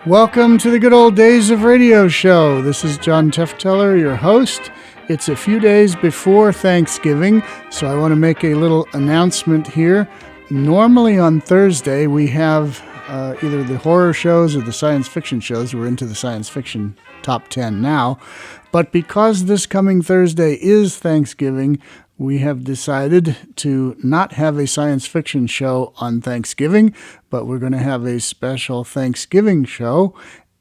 Welcome to the Good Old Days of Radio show. This is John Tefteller, your host. It's a few days before Thanksgiving, so I want to make a little announcement here. Normally on Thursday, we have either the horror shows or the science fiction shows. We're into the science fiction top 10 now. But because this coming Thursday is Thanksgiving, we have decided to not have a science fiction show on Thanksgiving, but we're going to have a special Thanksgiving show.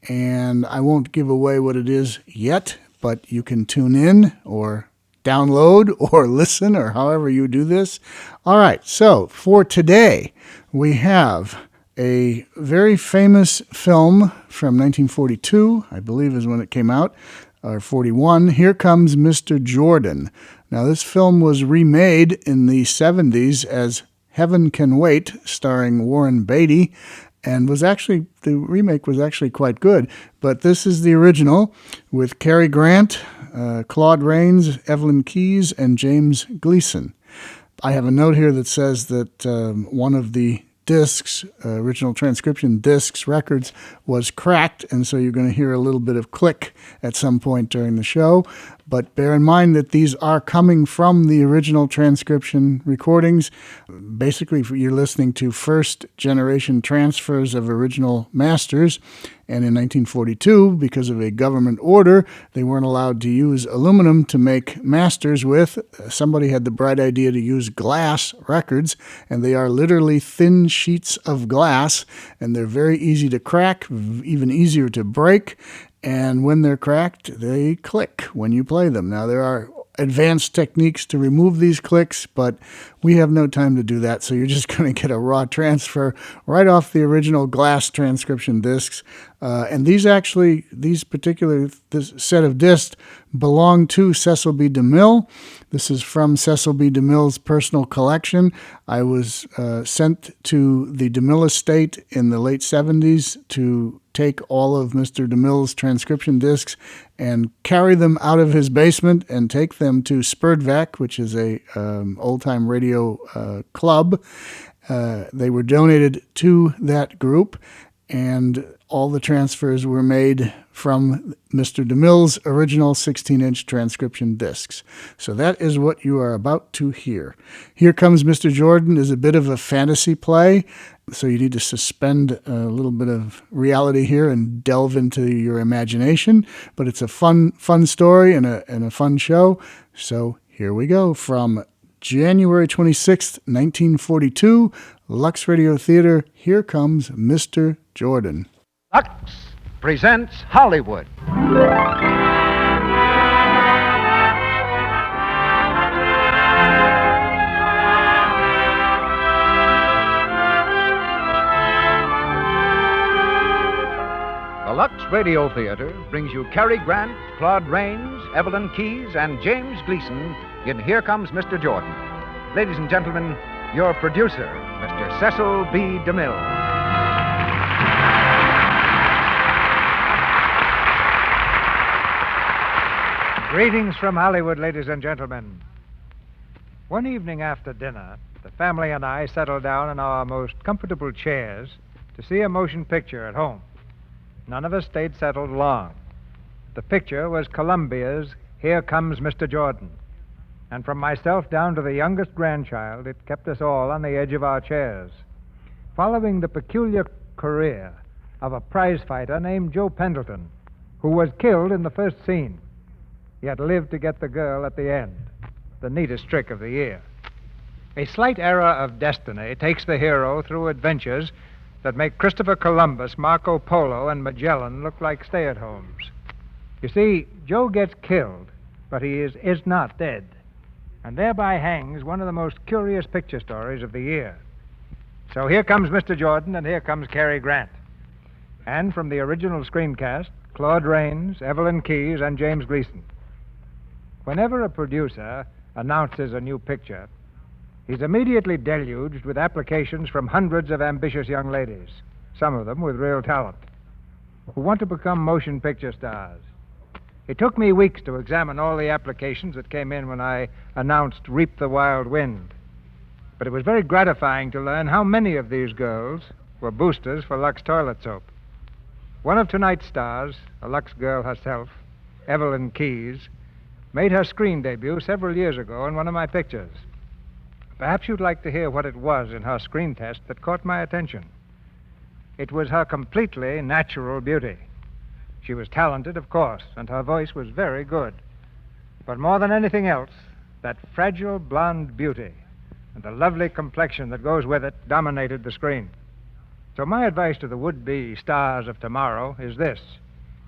And I won't give away what it is yet, but you can tune in or download or listen or however you do this. All right, so for today, we have a very famous film from 1942, I believe is when it came out, or 41. Here Comes Mr. Jordan. Now, this film was remade in the 70s as Heaven Can Wait, starring Warren Beatty, and the remake was actually quite good. But this is the original with Cary Grant, Claude Rains, Evelyn Keyes, and James Gleason. I have a note here that says that one of the discs, original transcription discs, records, was cracked, and so you're going to hear a little bit of click at some point during the show. But bear in mind that these are coming from the original transcription recordings. Basically, you're listening to first-generation transfers of original masters. And in 1942, because of a government order, they weren't allowed to use aluminum to make masters with. Somebody had the bright idea to use glass records, and they are literally thin sheets of glass, and they're very easy to crack, even easier to break. And when they're cracked, they click when you play them. Now, there are advanced techniques to remove these clicks, but we have no time to do that, so you're just going to get a raw transfer right off the original glass transcription discs. And this set of discs belong to Cecil B. DeMille. This is from Cecil B. DeMille's personal collection. I was sent to the DeMille estate in the late 70s to take all of Mr. DeMille's transcription discs and carry them out of his basement and take them to Spurdvac, which is a old-time radio club. They were donated to that group, and all the transfers were made from Mr. DeMille's original 16-inch transcription discs. So that is what you are about to hear. Here Comes Mr. Jordan is a bit of a fantasy play, so you need to suspend a little bit of reality here and delve into your imagination. But it's a fun story and a fun show. So here we go from January 26th, 1942, Lux Radio Theater. Here Comes Mr. Jordan. Lux presents Hollywood. The Lux Radio Theater brings you Cary Grant, Claude Rains, Evelyn Keyes, and James Gleason in Here Comes Mr. Jordan. Ladies and gentlemen, your producer, Mr. Cecil B. DeMille. Greetings from Hollywood, ladies and gentlemen. One evening after dinner, the family and I settled down in our most comfortable chairs to see a motion picture at home. None of us stayed settled long. The picture was Columbia's Here Comes Mr. Jordan. And from myself down to the youngest grandchild, it kept us all on the edge of our chairs, following the peculiar career of a prize fighter named Joe Pendleton, who was killed in the first scene, yet lived to get the girl at the end, the neatest trick of the year. A slight error of destiny takes the hero through adventures that make Christopher Columbus, Marco Polo, and Magellan look like stay-at-homes. You see, Joe gets killed, but he is not dead, and thereby hangs one of the most curious picture stories of the year. So here comes Mr. Jordan, and here comes Cary Grant. And from the original screencast, Claude Rains, Evelyn Keyes, and James Gleason. Whenever a producer announces a new picture, he's immediately deluged with applications from hundreds of ambitious young ladies, some of them with real talent, who want to become motion picture stars. It took me weeks to examine all the applications that came in when I announced Reap the Wild Wind. But it was very gratifying to learn how many of these girls were boosters for Lux toilet soap. One of tonight's stars, a Lux girl herself, Evelyn Keyes, made her screen debut several years ago in one of my pictures. Perhaps you'd like to hear what it was in her screen test that caught my attention. It was her completely natural beauty. She was talented, of course, and her voice was very good. But more than anything else, that fragile blonde beauty and the lovely complexion that goes with it dominated the screen. So my advice to the would-be stars of tomorrow is this: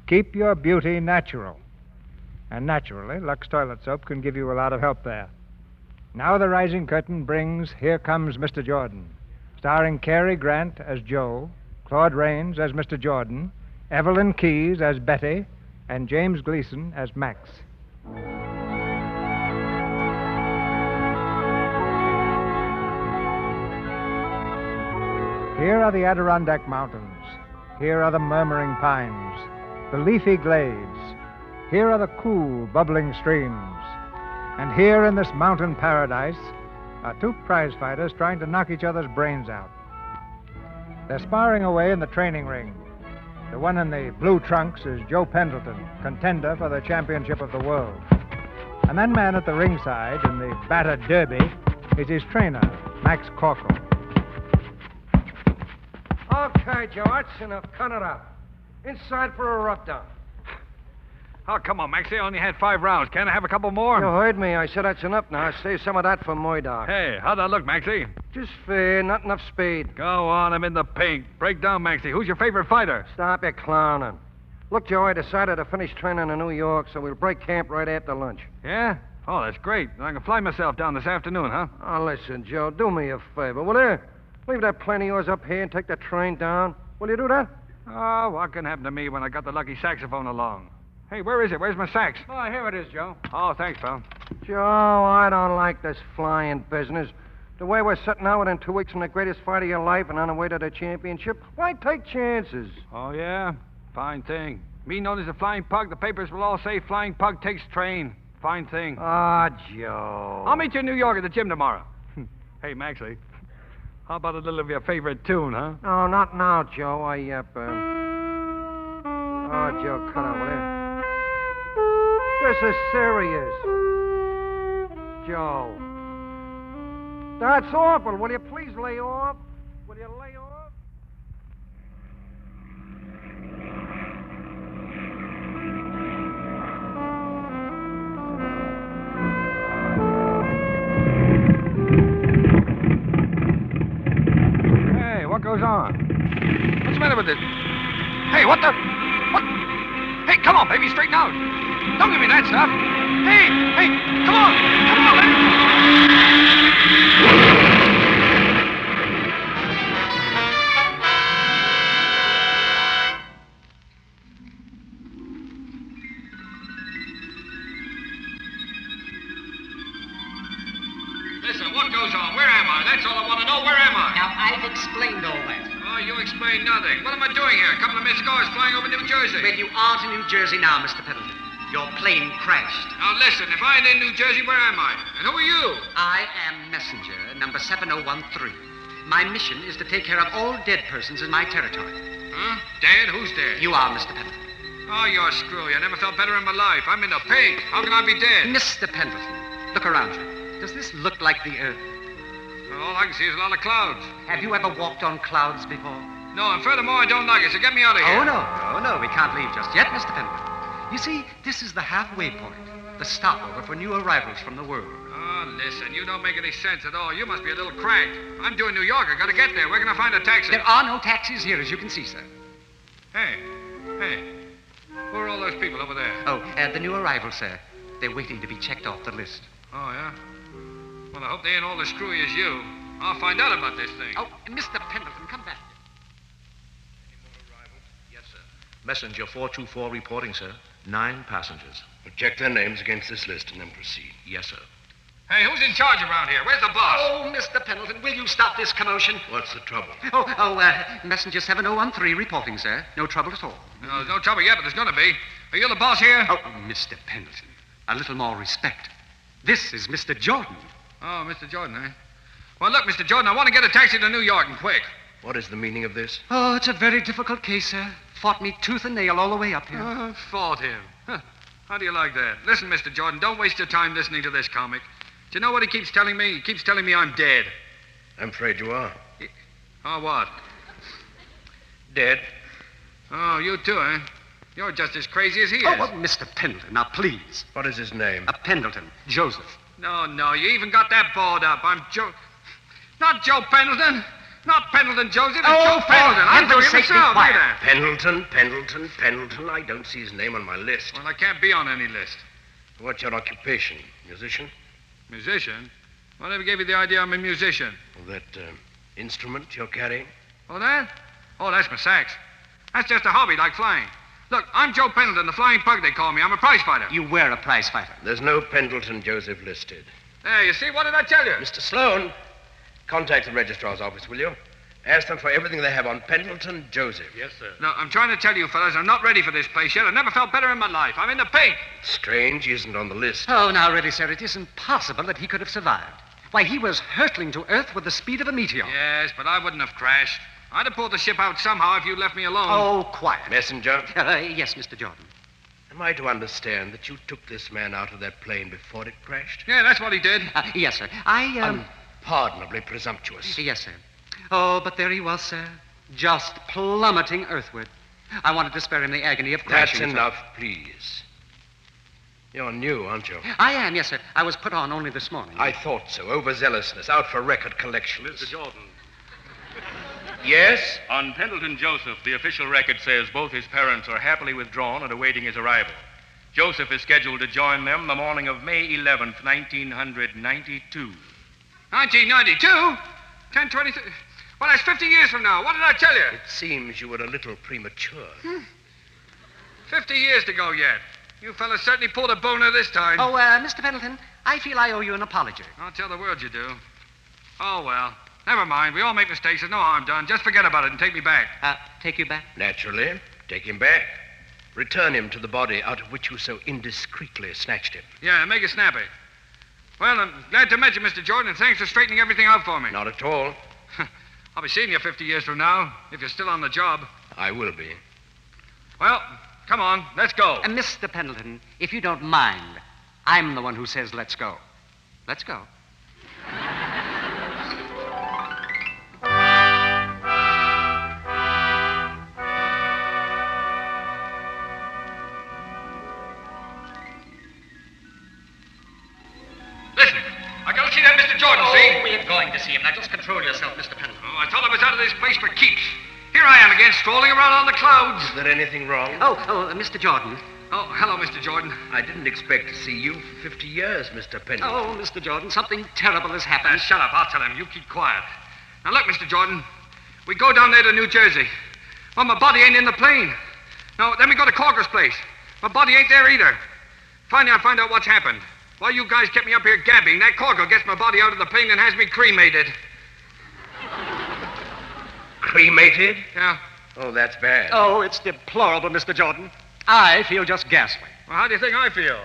keep your beauty natural. And naturally, Lux Toilet Soap can give you a lot of help there. Now the rising curtain brings Here Comes Mr. Jordan, starring Cary Grant as Joe, Claude Rains as Mr. Jordan, Evelyn Keyes as Betty, and James Gleason as Max. Here are the Adirondack Mountains. Here are the murmuring pines, the leafy glades. Here are the cool, bubbling streams. And here in this mountain paradise are two prize fighters trying to knock each other's brains out. They're sparring away in the training ring. The one in the blue trunks is Joe Pendleton, contender for the championship of the world. And that man at the ringside in the battered derby is his trainer, Max Corcoran. Okay, Joe, that's enough. Cut it up. Inside for a rub-down. Oh, come on, Max. They only had 5 rounds. Can't I have a couple more? You heard me. I said that's enough now. Save some of that for Murdoch. Hey, how'd that look, Maxie? Just fair, not enough speed. Go on, I'm in the pink. Break down, Maxie. Who's your favorite fighter? Stop your clowning. Look, Joe, I decided to finish training in New York, so we'll break camp right after lunch. Yeah? Oh, that's great. I can fly myself down this afternoon, huh? Oh, listen, Joe, do me a favor, will you? Leave that plane of yours up here and take the train down. Will you do that? Oh, what can happen to me when I got the lucky saxophone along? Hey, where is it? Where's my sax? Oh, here it is, Joe. Oh, thanks, pal. Joe, I don't like this flying business. The way we're setting out within 2 weeks from the greatest fight of your life and on the way to the championship, why take chances? Oh, yeah? Fine thing. Me known as the Flying Pug, the papers will all say Flying Pug takes train. Fine thing. Ah, Joe. I'll meet you in New York at the gym tomorrow. Hey, Maxie, how about a little of your favorite tune, huh? No, not now, Joe. Oh, Joe, cut out, will you? This is serious. Joe. That's awful. Will you please lay off? Will you lay off? Hey, what goes on? What's the matter with this? Hey, what the? What? Hey, come on, baby, straighten out. Don't give me that stuff. Hey, come on, Listen, what goes on? Where am I? That's all I want to know. Where am I? Now, I've explained all that. Oh, you explain nothing. What am I doing here? A couple of missed cars flying over New Jersey. Well, you aren't in New Jersey now, Mr. Pendleton. Your plane crashed. Now, listen, if I ain't in New Jersey, where am I? And who are you? I am messenger number 7013. My mission is to take care of all dead persons in my territory. Huh? Dead? Who's dead? You are, Mr. Pendleton. Oh, you're screwy. I never felt better in my life. I'm in the pink. How can I be dead? Mr. Pendleton, look around you. Does this look like the Earth? All I can see is a lot of clouds. Have you ever walked on clouds before? No, and furthermore, I don't like it, so get me out of here. Oh, no. We can't leave just yet, Mr. Pendleton. You see, this is the halfway point, the stopover for new arrivals from the world. Oh, listen, you don't make any sense at all. You must be a little cracked. I'm due in New York. I gotta get there. Where can I find a taxi? There are no taxis here, as you can see, sir. Hey. Who are all those people over there? Oh, the new arrivals, sir. They're waiting to be checked off the list. Oh, yeah? Well, I hope they ain't all as screwy as you. I'll find out about this thing. Oh, Mr. Pendleton, come back. Any more arrivals? Yes, sir. Messenger 424 reporting, sir. 9 passengers. Check their names against this list and then proceed. Yes, sir. Hey, who's in charge around here? Where's the boss? Oh, Mr. Pendleton, will you stop this commotion? What's the trouble? Messenger 7013 reporting, sir. No trouble at all. No, there's no trouble yet, but there's gonna be. Are you the boss here? Oh, Mr. Pendleton, a little more respect. This is Mr. Jordan. Oh, Mr. Jordan, eh? Well, look, Mr. Jordan, I want to get a taxi to New York and quick. What is the meaning of this? Oh, it's a very difficult case, sir. Fought me tooth and nail all the way up here. Fought him. Huh. How do you like that? Listen, Mr. Jordan, don't waste your time listening to this comic. Do you know what he keeps telling me? He keeps telling me I'm dead. I'm afraid you are. Oh, what? Dead. Oh, you too, eh? You're just as crazy as he is. Oh, well, Mr. Pendleton, now please. What is his name? Pendleton. Joseph. No, you even got that balled up. I'm Joe... Not Joe Pendleton. Not Pendleton, Joseph. It's Joe Pendleton. I'm doing it myself. Look at that. Pendleton. I don't see his name on my list. Well, I can't be on any list. What's your occupation? Musician? Musician? Whatever gave you the idea I'm a musician? Well, that instrument you're carrying? Oh, that? Oh, that's my sax. That's just a hobby like flying. Look, I'm Joe Pendleton, the flying pug they call me. I'm a prize fighter. You were a prize fighter. There's no Pendleton Joseph listed. There, you see? What did I tell you? Mr. Sloan, contact the registrar's office, will you? Ask them for everything they have on Pendleton Joseph. Yes, sir. No, I'm trying to tell you, fellas, I'm not ready for this place yet. I never felt better in my life. I'm in the pink. Strange he isn't on the list. Oh, now, really, sir, it isn't possible that he could have survived. Why, he was hurtling to Earth with the speed of a meteor. Yes, but I wouldn't have crashed. I'd have pulled the ship out somehow if you'd left me alone. Oh, quiet. Messenger? Yes, Mr. Jordan. Am I to understand that you took this man out of that plane before it crashed? Yeah, that's what he did. Yes, sir. Unpardonably presumptuous. Yes, sir. Oh, but there he was, sir. Just plummeting earthward. I wanted to spare him the agony of crashing. That's enough, please. You're new, aren't you? I am, yes, sir. I was put on only this morning. I thought so. Overzealousness, out for record collections. Mr. Jordan. Yes? On Pendleton Joseph, the official record says both his parents are happily withdrawn and awaiting his arrival. Joseph is scheduled to join them the morning of May 11th, 1992. 1992? 1023? Well, that's 50 years from now. What did I tell you? It seems you were a little premature. 50 years to go yet. You fellas certainly pulled a boner this time. Oh, Mr. Pendleton, I feel I owe you an apology. I'll tell the world you do. Oh, well. Never mind. We all make mistakes. There's no harm done. Just forget about it and take me back. Take you back? Naturally. Take him back. Return him to the body out of which you so indiscreetly snatched him. Yeah, make it snappy. Well, I'm glad to meet you, Mr. Jordan, and thanks for straightening everything out for me. Not at all. I'll be seeing you 50 years from now, if you're still on the job. I will be. Well, come on. Let's go. Mr. Pendleton, if you don't mind, I'm the one who says let's go. Let's go. Listen, I gotta see that Mr. Jordan, see? We're going to see him. Now, just control yourself, Mr. Pendleton. Oh, I thought I was out of this place for keeps. Here I am again, strolling around on the clouds. Is there anything wrong? Mr. Jordan. Oh, hello, Mr. Jordan. I didn't expect to see you for 50 years, Mr. Pendleton. Oh, Mr. Jordan, something terrible has happened. Shut up. I'll tell him. You keep quiet. Now, look, Mr. Jordan. We go down there to New Jersey. Well, my body ain't in the plane. No, then we go to Corker's place. My body ain't there either. Finally, I find out what's happened. While you guys kept me up here gabbing, that Corker gets my body out of the plane and has me cremated. Cremated? Yeah. Oh, that's bad. Oh, it's deplorable, Mr. Jordan. I feel just ghastly. Well, how do you think I feel?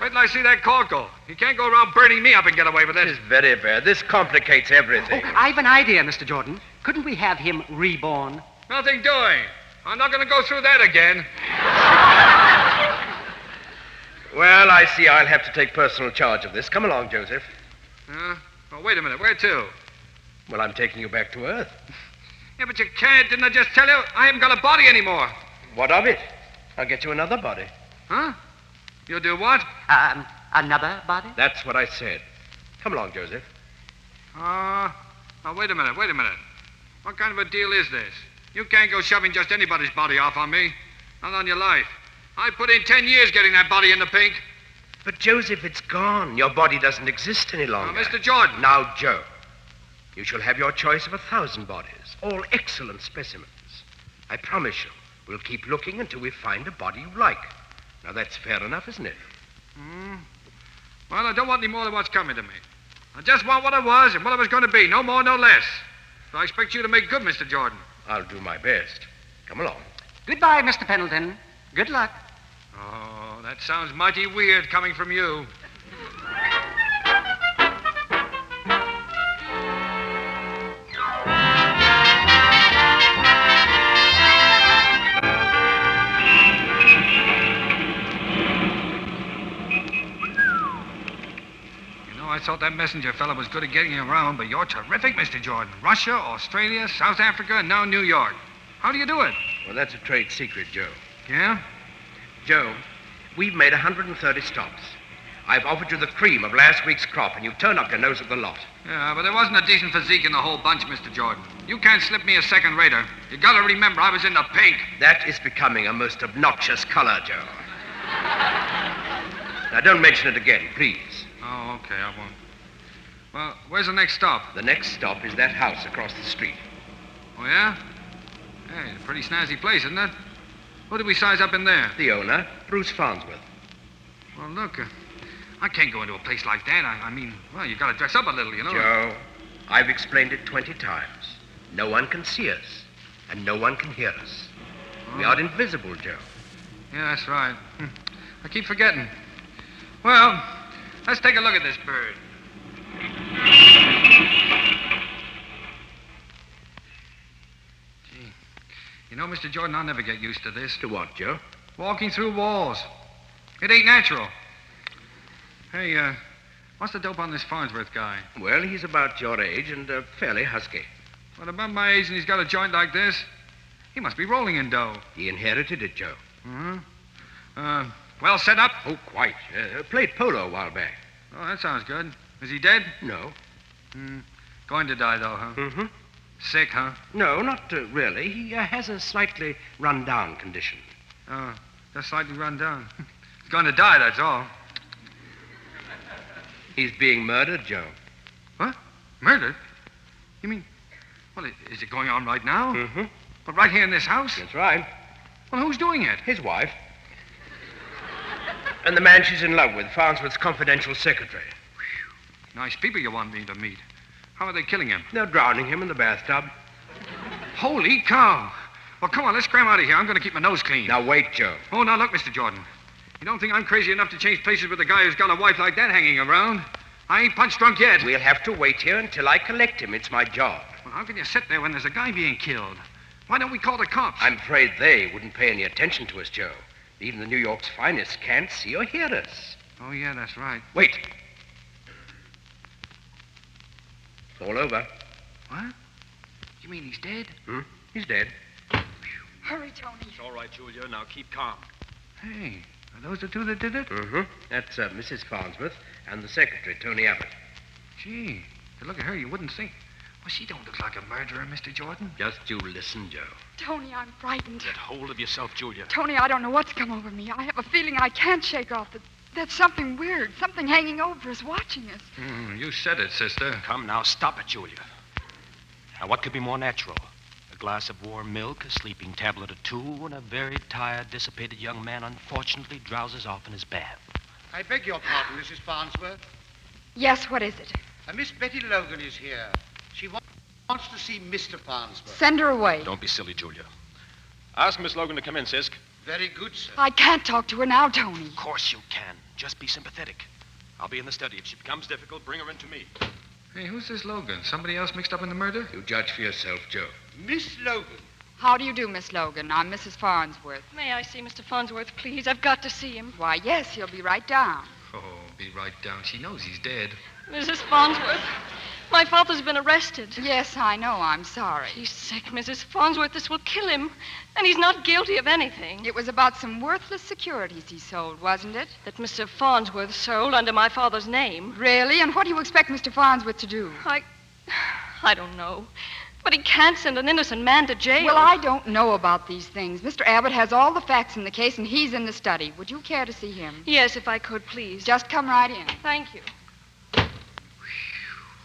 Wait till I see that Corker. He can't go around burning me up and get away with it. This is very bad. This complicates everything. Oh, I've an idea, Mr. Jordan. Couldn't we have him reborn? Nothing doing. I'm not going to go through that again. Well, I see I'll have to take personal charge of this. Come along, Joseph. Well, wait a minute. Where to? Well, I'm taking you back to Earth. Yeah, but you can't. Didn't I just tell you? I haven't got a body anymore. What of it? I'll get you another body. Huh? You'll do what? Another body? That's what I said. Come along, Joseph. Now, wait a minute. What kind of a deal is this? You can't go shoving just anybody's body off on me. Not on your life. I put in 10 years getting that body in the pink. But, Joseph, it's gone. Your body doesn't exist any longer. Now, Mr. Jordan. Now, Joe, you shall have your choice of 1,000 bodies, all excellent specimens. I promise you, we'll keep looking until we find a body you like. Now, that's fair enough, isn't it? Well, I don't want any more than what's coming to me. I just want what I was and what I was going to be. No more, no less. So I expect you to make good, Mr. Jordan. I'll do my best. Come along. Goodbye, Mr. Pendleton. Good luck. Oh, that sounds mighty weird coming from you. thought that messenger fella was good at getting around, but you're terrific, Mr. Jordan. Russia, Australia, South Africa, and now New York. How do you do it? Well, that's a trade secret, Joe. Yeah? Joe, we've made 130 stops. I've offered you the cream of last week's crop, and you turn up your nose at the lot. Yeah, but there wasn't a decent physique in the whole bunch, Mr. Jordan. You can't slip me a second-rater. You gotta remember I was in the pink. That is becoming a most obnoxious color, Joe. Now, don't mention it again, please. Oh, okay, I won't. Well, where's the next stop? The next stop is that house across the street. Oh, yeah? Hey, it's a pretty snazzy place, isn't it? Who did we size up in there? The owner, Bruce Farnsworth. Well, look, I can't go into a place like that. I mean, well, you gotta dress up a little, you know. Joe, I've explained it 20 times. No one can see us, and no one can hear us. We are invisible, Joe. Yeah, that's right. I keep forgetting. Well, let's take a look at this bird. Gee, you know, Mr. Jordan, I'll never get used to this. To what, Joe? Walking through walls. It ain't natural. Hey, what's the dope on this Farnsworth guy? Well, he's about your age and fairly husky. Well, about my age and he's got a joint like this? He must be rolling in dough. He inherited it, Joe. Well set up? Oh, quite. Played polo a while back. Oh, that sounds good. Is he dead? No. Going to die, though, huh? Mm-hmm. Sick, huh? No, not really. He has a slightly run-down condition. Oh, just slightly run down. He's going to die, that's all. He's being murdered, Joe. What? Murdered? You mean, well, is it going on right now? Mm-hmm. But right here in this house? That's right. Well, who's doing it? His wife. And the man she's in love with, Farnsworth's confidential secretary. Nice people you want me to meet. How are they killing him? They're drowning him in the bathtub. Holy cow. Well, come on, let's scram out of here. I'm going to keep my nose clean. Now, wait, Joe. Oh, now, look, Mr. Jordan. You don't think I'm crazy enough to change places with a guy who's got a wife like that hanging around? I ain't punch drunk yet. We'll have to wait here until I collect him. It's my job. Well, how can you sit there when there's a guy being killed? Why don't we call the cops? I'm afraid they wouldn't pay any attention to us, Joe. Even the New York's finest can't see or hear us. Oh, yeah, that's right. Wait. It's all over. What? You mean he's dead? He's dead. Hurry, Tony. It's all right, Julia. Now keep calm. Hey, are those the two that did it? Mm-hmm. That's Mrs. Farnsworth and the secretary, Tony Abbott. Gee, to look at her, you wouldn't think. Well, she don't look like a murderer, Mr. Jordan. Just you listen, Joe. Tony, I'm frightened. Get hold of yourself, Julia. Tony, I don't know what's come over me. I have a feeling I can't shake off that there's something weird, something hanging over us, watching us. You said it, sister. Come now, stop it, Julia. Now, what could be more natural? A glass of warm milk, a sleeping tablet or two, and a very tired, dissipated young man unfortunately drowses off in his bath. I beg your pardon, Mrs. Farnsworth. Yes, what is it? Miss Betty Logan is here. She wants to see Mr. Farnsworth. Send her away. Don't be silly, Julia. Ask Miss Logan to come in, Sisk. Very good, sir. I can't talk to her now, Tony. Of course you can. Just be sympathetic. I'll be in the study. If she becomes difficult, bring her in to me. Hey, who's this Logan? Somebody else mixed up in the murder? You judge for yourself, Joe. Miss Logan. How do you do, Miss Logan? I'm Mrs. Farnsworth. May I see Mr. Farnsworth, please? I've got to see him. Why, yes, he'll be right down. Oh, be right down. She knows he's dead. Mrs. Farnsworth, my father's been arrested. Yes, I know. I'm sorry. He's sick, Mrs. Farnsworth. This will kill him. And he's not guilty of anything. It was about some worthless securities he sold, wasn't it? That Mr. Farnsworth sold under my father's name. Really? And what do you expect Mr. Farnsworth to do? I don't know. But he can't send an innocent man to jail. Well, I don't know about these things. Mr. Abbott has all the facts in the case, and he's in the study. Would you care to see him? Yes, if I could, please. Just come right in. Thank you.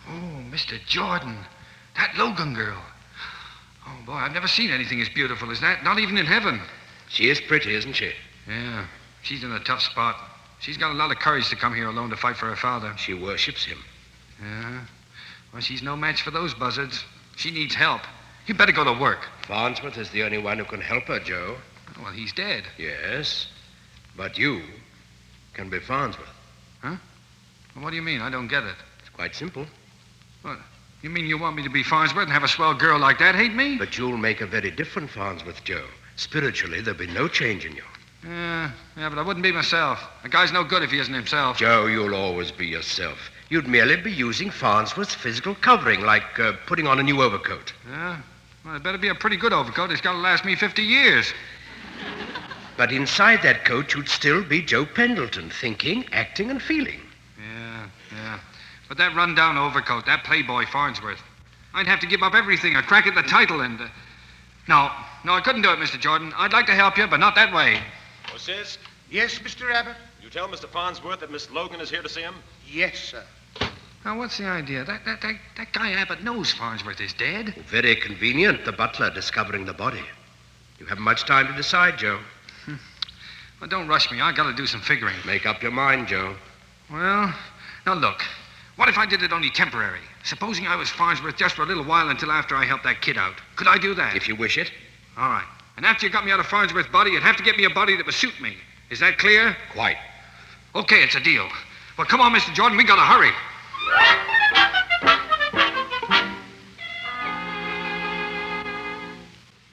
Oh, Mr. Jordan. That Logan girl. Oh, boy, I've never seen anything as beautiful as that. Not even in heaven. She is pretty, isn't she? Yeah. She's in a tough spot. She's got a lot of courage to come here alone to fight for her father. She worships him. Yeah. Well, she's no match for those buzzards. She needs help. You better go to work. Farnsworth is the only one who can help her, Joe. Well, he's dead. Yes. But you can be Farnsworth. Huh? Well, what do you mean? I don't get it. It's quite simple. What? You mean you want me to be Farnsworth and have a swell girl like that hate me? But you'll make a very different Farnsworth, Joe. Spiritually, there'll be no change in you. Yeah, but I wouldn't be myself. A guy's no good if he isn't himself. Joe, you'll always be yourself. You'd merely be using Farnsworth's physical covering, like putting on a new overcoat. Yeah? Well, it better be a pretty good overcoat. It's got to last me 50 years. But inside that coat, you'd still be Joe Pendleton, thinking, acting, and feeling. Yeah. But that run-down overcoat, that playboy Farnsworth, I'd have to give up everything or crack at the title and... No, I couldn't do it, Mr. Jordan. I'd like to help you, but not that way. Oh, sis, Yes, Mr. Abbott? you tell Mr. Farnsworth that Miss Logan is here to see him? Yes, sir. Now, what's the idea? That guy Abbott knows Farnsworth is dead. Very convenient, the butler discovering the body. You haven't much time to decide, Joe. Well, don't rush me. I got to do some figuring. Make up your mind, Joe. Well, now look. What if I did it only temporary? Supposing I was Farnsworth just for a little while until after I helped that kid out. Could I do that? If you wish it. All right. And after you got me out of Farnsworth's body, you'd have to get me a body that would suit me. Is that clear? Quite. Okay, it's a deal. Well, come on, Mr. Jordan. We got to hurry.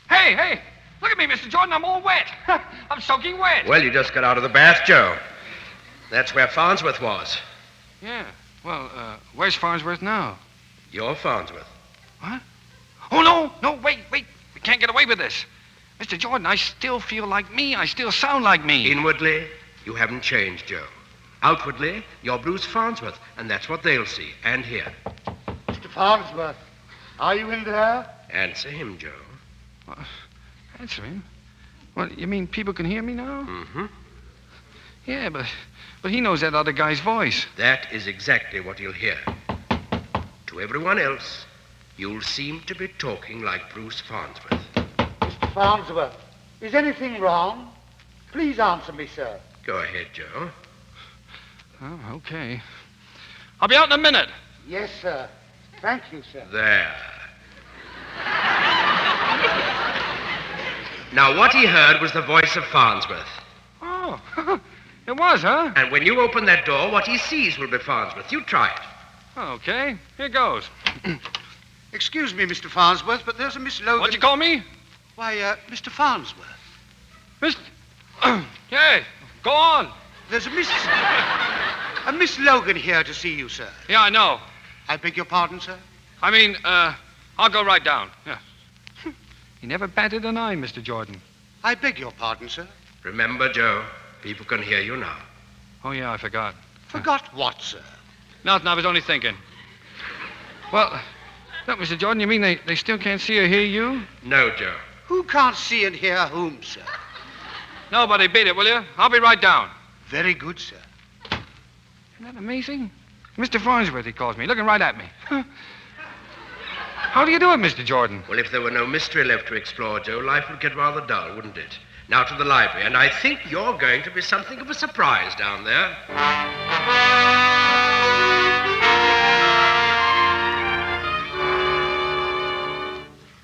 Hey! Look at me, Mr. Jordan. I'm all wet. I'm soaking wet. Well, you just got out of the bath, Joe. That's where Farnsworth was. Yeah. Well, where's Farnsworth now? You're Farnsworth. What? Oh, no, wait. We can't get away with this. Mr. Jordan, I still feel like me. I still sound like me. Inwardly, you haven't changed, Joe. Outwardly, you're Bruce Farnsworth, and that's what they'll see and hear. Mr. Farnsworth, are you in there? Answer him, Joe. Answer him? What, you mean people can hear me now? Mm-hmm. Yeah, but he knows that other guy's voice. That is exactly what you'll hear. To everyone else, you'll seem to be talking like Bruce Farnsworth. Mr. Farnsworth, is anything wrong? Please answer me, sir. Go ahead, Joe. Oh, okay. I'll be out in a minute. Yes, sir. Thank you, sir. There. Now, what he heard was the voice of Farnsworth. Oh, it was, huh? And when you open that door, what he sees will be Farnsworth. You try it. Okay, here goes. Excuse me, Mr. Farnsworth, but there's a Miss Logan... What'd you call me? Why, Mr. Farnsworth. Yeah, go on. There's a Miss Logan here to see you, sir. Yeah, I know. I beg your pardon, sir? I mean, I'll go right down. Yeah. He never batted an eye, Mr. Jordan. I beg your pardon, sir? Remember, Joe, people can hear you now. Oh, yeah, I forgot. Forgot what, sir? Nothing, I was only thinking. Well, look, Mr. Jordan, you mean they still can't see or hear you? No, Joe. Who can't see and hear whom, sir? Nobody beat it, will you? I'll be right down. Very good, sir. Isn't that amazing? Mr. Farnsworth, he calls me, looking right at me. How do you do it, Mr. Jordan? Well, if there were no mystery left to explore, Joe, life would get rather dull, wouldn't it? Now to the library, and I think you're going to be something of a surprise down there.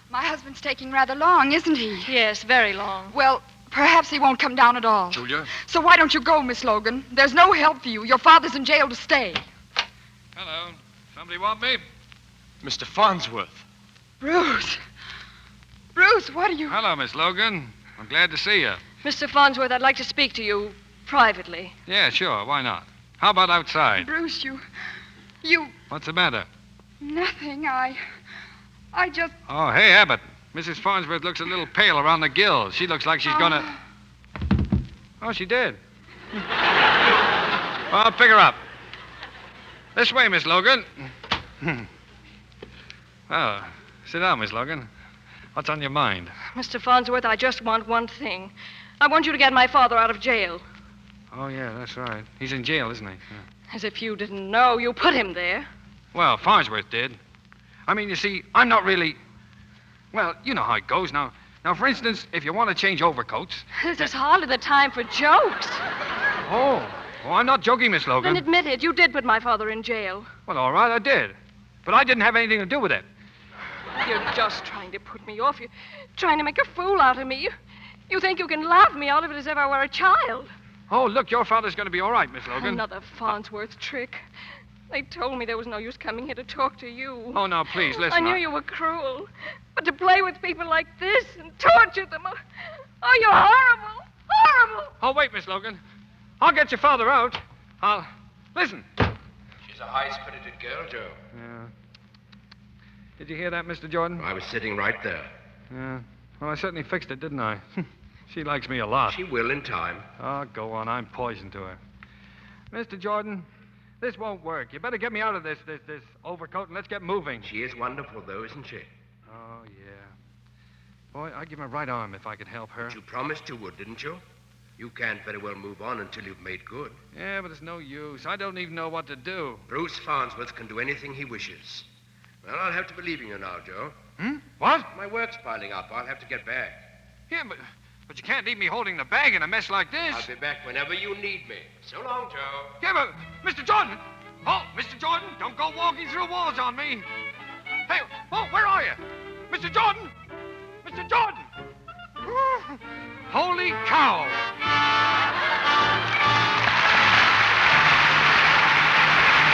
My husband's taking rather long, isn't he? Yes, very long. Well, perhaps he won't come down at all. Julia? So why don't you go, Miss Logan? There's no help for you. Your father's in jail to stay. Hello. Somebody want me? Mr. Farnsworth. Bruce. Bruce, what are you... Hello, Miss Logan. I'm glad to see you. Mr. Farnsworth, I'd like to speak to you privately. Yeah, sure. Why not? How about outside? Bruce, you... What's the matter? Nothing. I just... Oh, hey, Abbott. Mrs. Farnsworth looks a little pale around the gills. She looks like she's gonna... Oh, she did. Well, I'll pick her up. This way, Miss Logan. Oh, sit down, Miss Logan. What's on your mind? Mr. Farnsworth, I just want one thing. I want you to get my father out of jail. Oh, yeah, that's right. He's in jail, isn't he? Yeah. As if you didn't know. You put him there. Well, Farnsworth did. I mean, you see, I'm not really... Well, you know how it goes. Now, for instance, if you want to change overcoats... This is hardly the time for jokes. Oh, I'm not joking, Miss Logan. Then admit it. You did put my father in jail. Well, all right, I did. But I didn't have anything to do with it. You're just trying to put me off. You're trying to make a fool out of me. You think you can laugh me out of it as if I were a child. Oh, look, your father's going to be all right, Miss Logan. Another Farnsworth trick. They told me there was no use coming here to talk to you. Oh, now, please, listen. I knew you were cruel. But to play with people like this and torture them... Oh, you're horrible. Horrible. Oh, wait, Miss Logan. I'll get your father out. Listen. She's She's a high-spirited girl, Joe. Yeah. Did you hear that, Mr. Jordan? I was sitting right there. Yeah. Well, I certainly fixed it, didn't I? She likes me a lot. She will in time. Oh, go on. I'm poison to her. Mr. Jordan, this won't work. You better get me out of this overcoat and let's get moving. She is wonderful, though, isn't she? Oh, yeah. Boy, I'd give my right arm if I could help her. But you promised you would, didn't you? You can't very well move on until you've made good. Yeah, but it's no use. I don't even know what to do. Bruce Farnsworth can do anything he wishes. Well, I'll have to be leaving you now, Joe. What? My work's piling up. I'll have to get back. Yeah, but you can't leave me holding the bag in a mess like this. I'll be back whenever you need me. So long, Joe. Yeah, but Mr. Jordan! Oh, Mr. Jordan, don't go walking through walls on me. Hey, oh, where are you? Mr. Jordan! Mr. Jordan! Holy cow!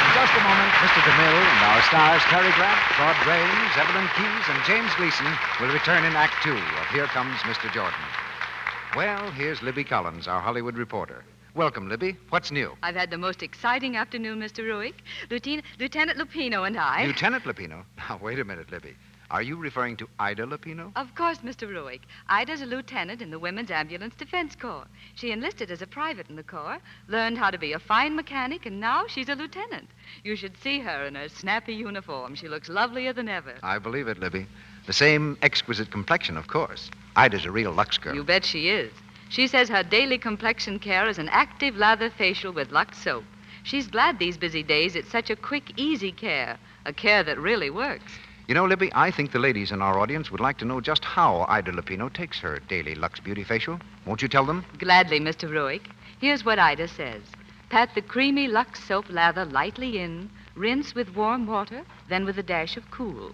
In just a moment, Mr. DeMille and our stars Cary Grant, Claude Rains, Evelyn Keyes, and James Gleason will return in Act 2 of Here Comes Mr. Jordan. Well, here's Libby Collins, our Hollywood reporter. Welcome, Libby. What's new? I've had the most exciting afternoon, Mr. Ruick. Lieutenant Lupino and I... Lieutenant Lupino? Now, wait a minute, Libby. Are you referring to Ida Lupino? Of course, Mr. Ruick. Ida's a lieutenant in the Women's Ambulance Defense Corps. She enlisted as a private in the Corps, learned how to be a fine mechanic, and now she's a lieutenant. You should see her in her snappy uniform. She looks lovelier than ever. I believe it, Libby. The same exquisite complexion, of course. Ida's a real Lux girl. You bet she is. She says her daily complexion care is an active lather facial with Lux soap. She's glad these busy days it's such a quick, easy care, a care that really works. You know, Libby, I think the ladies in our audience would like to know just how Ida Lupino takes her daily Lux Beauty facial. Won't you tell them? Gladly, Mr. Ruick. Here's what Ida says. Pat the creamy Lux soap lather lightly in, rinse with warm water, then with a dash of cool.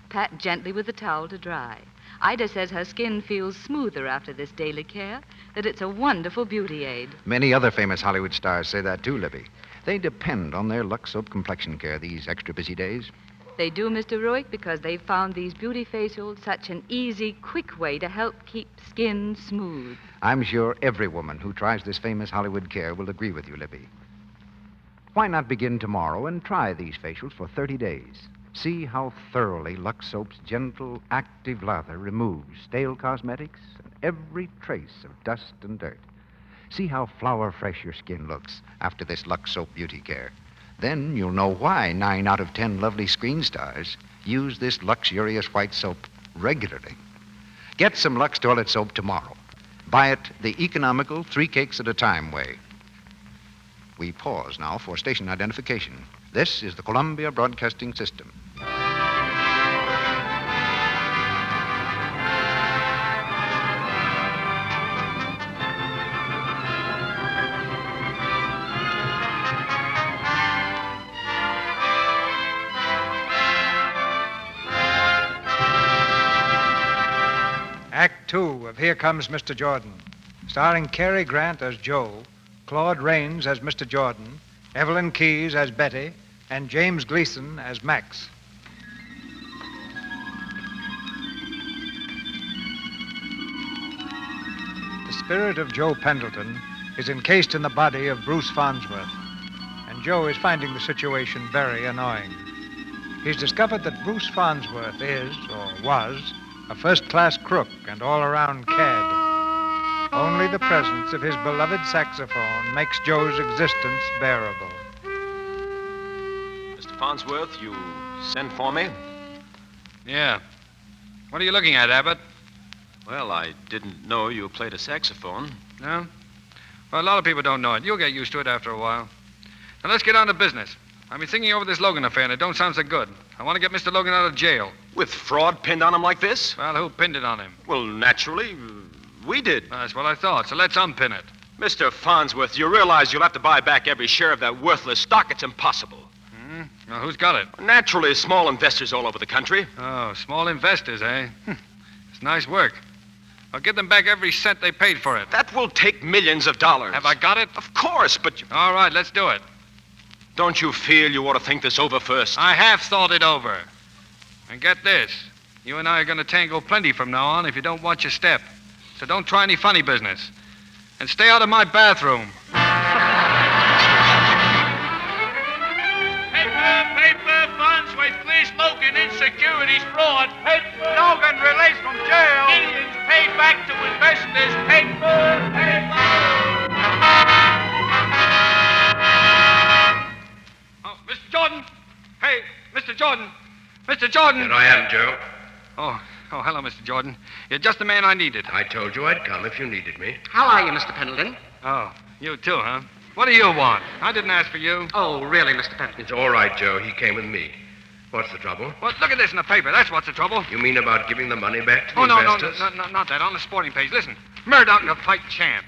Pat gently with the towel to dry. Ida says her skin feels smoother after this daily care, that it's a wonderful beauty aid. Many other famous Hollywood stars say that too, Libby. They depend on their Lux soap complexion care these extra busy days. They do, Mr. Ruick, because they've found these beauty facials such an easy, quick way to help keep skin smooth. I'm sure every woman who tries this famous Hollywood care will agree with you, Libby. Why not begin tomorrow and try these facials for 30 days? See how thoroughly Lux Soap's gentle, active lather removes stale cosmetics and every trace of dust and dirt. See how flower fresh your skin looks after this Lux Soap beauty care. Then you'll know why 9 out of 10 lovely screen stars use this luxurious white soap regularly. Get some Lux toilet soap tomorrow. Buy it the economical 3 cakes at a time way. We pause now for station identification. This is the Columbia Broadcasting System. Act 2 of Here Comes Mr. Jordan, starring Cary Grant as Joe, Claude Rains as Mr. Jordan, Evelyn Keyes as Betty, and James Gleason as Max. The spirit of Joe Pendleton is encased in the body of Bruce Farnsworth, and Joe is finding the situation very annoying. He's discovered that Bruce Farnsworth is, or was, a first-class crook and all-around cad. Only the presence of his beloved saxophone makes Joe's existence bearable. Mr. Farnsworth, you sent for me? Yeah. What are you looking at, Abbott? Well, I didn't know you played a saxophone. No? Well, a lot of people don't know it. You'll get used to it after a while. Now, let's get on to business. I've been thinking over this Logan affair, and it don't sound so good. I want to get Mr. Logan out of jail. With fraud pinned on him like this? Well, who pinned it on him? Well, naturally, we did. That's what I thought, so let's unpin it. Mr. Farnsworth, you realize you'll have to buy back every share of that worthless stock. It's impossible. Well, who's got it? Naturally, small investors all over the country. Oh, small investors, eh? It's nice work. I'll give them back every cent they paid for it. That will take millions of dollars. Have I got it? Of course, but... All right, let's do it. Don't you feel you ought to think this over first? I have thought it over. And get this. You and I are going to tangle plenty from now on if you don't watch your step. So don't try any funny business. And stay out of my bathroom. Hey, Paper funds with clear smoking in securities fraud. Paper. Logan released from jail. Millions paid back to investors. Paper. Oh, Mr. Jordan. Hey, Mr. Jordan. Mr. Jordan. Here I am, Joe. Oh, hello, Mr. Jordan. You're just the man I needed. I told you I'd come if you needed me. How are you, Mr. Pendleton? Oh, you too, huh? What do you want? I didn't ask for you. Oh, really, Mr. Pendleton? It's all right, Joe. He came with me. What's the trouble? Well, look at this in the paper. That's what's the trouble. You mean about giving the money back to the Oh, no, investors? no, not that. On the sporting page. Listen. Murdoch to fight champ.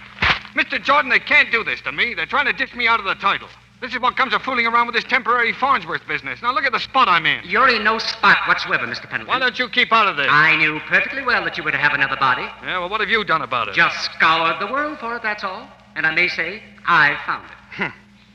Mr. Jordan, they can't do this to me. They're trying to ditch me out of the title. This is what comes of fooling around with this temporary Farnsworth business. Now, look at the spot I'm in. You're in no spot whatsoever, Mr. Pendleton. Why don't you keep out of this? I knew perfectly well that you would have another body. Yeah, well, what have you done about it? Just scoured the world for it, that's all. And I may say, I found it.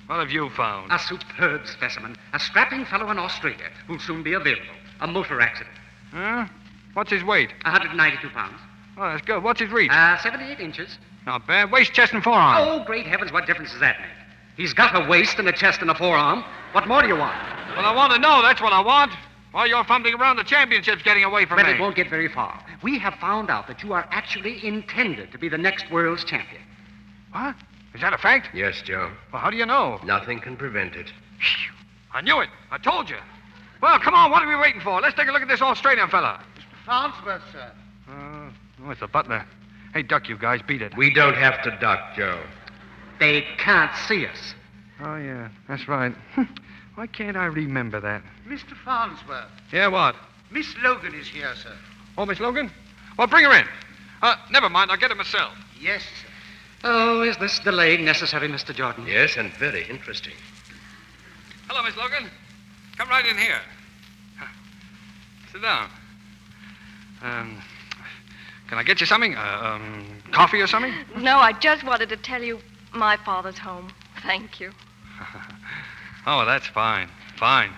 What have you found? A superb specimen. A strapping fellow in Australia who'll soon be available. A motor accident. Huh? What's his weight? 192 pounds. Oh, that's good. What's his reach? 78 inches. Not bad. Waist, chest, and forearm. Oh, great heavens, what difference does that make? He's got a waist and a chest and a forearm. What more do you want? Well, I want to know. That's what I want. While you're fumbling around, the championship's getting away from me. But it won't get very far. We have found out that you are actually intended to be the next world's champion. What? Is that a fact? Yes, Joe. Well, how do you know? Nothing can prevent it. I knew it. I told you. Well, come on. What are we waiting for? Let's take a look at this Australian fella. Farnsworth, sir. Oh, it's the butler. Hey, duck, you guys. Beat it. We don't have to duck, Joe. They can't see us. Oh, yeah. That's right. Why can't I remember that? Mr. Farnsworth. Yeah, what? Miss Logan is here, sir. Oh, Miss Logan? Well, bring her in. Never mind. I'll get her myself. Yes, sir. Oh, is this delay necessary, Mr. Jordan? Yes, and very interesting. Hello, Miss Logan. Come right in here. Sit down. Can I get you something? Coffee or something? No, I just wanted to tell you my father's home. Thank you. Oh, that's fine. Fine.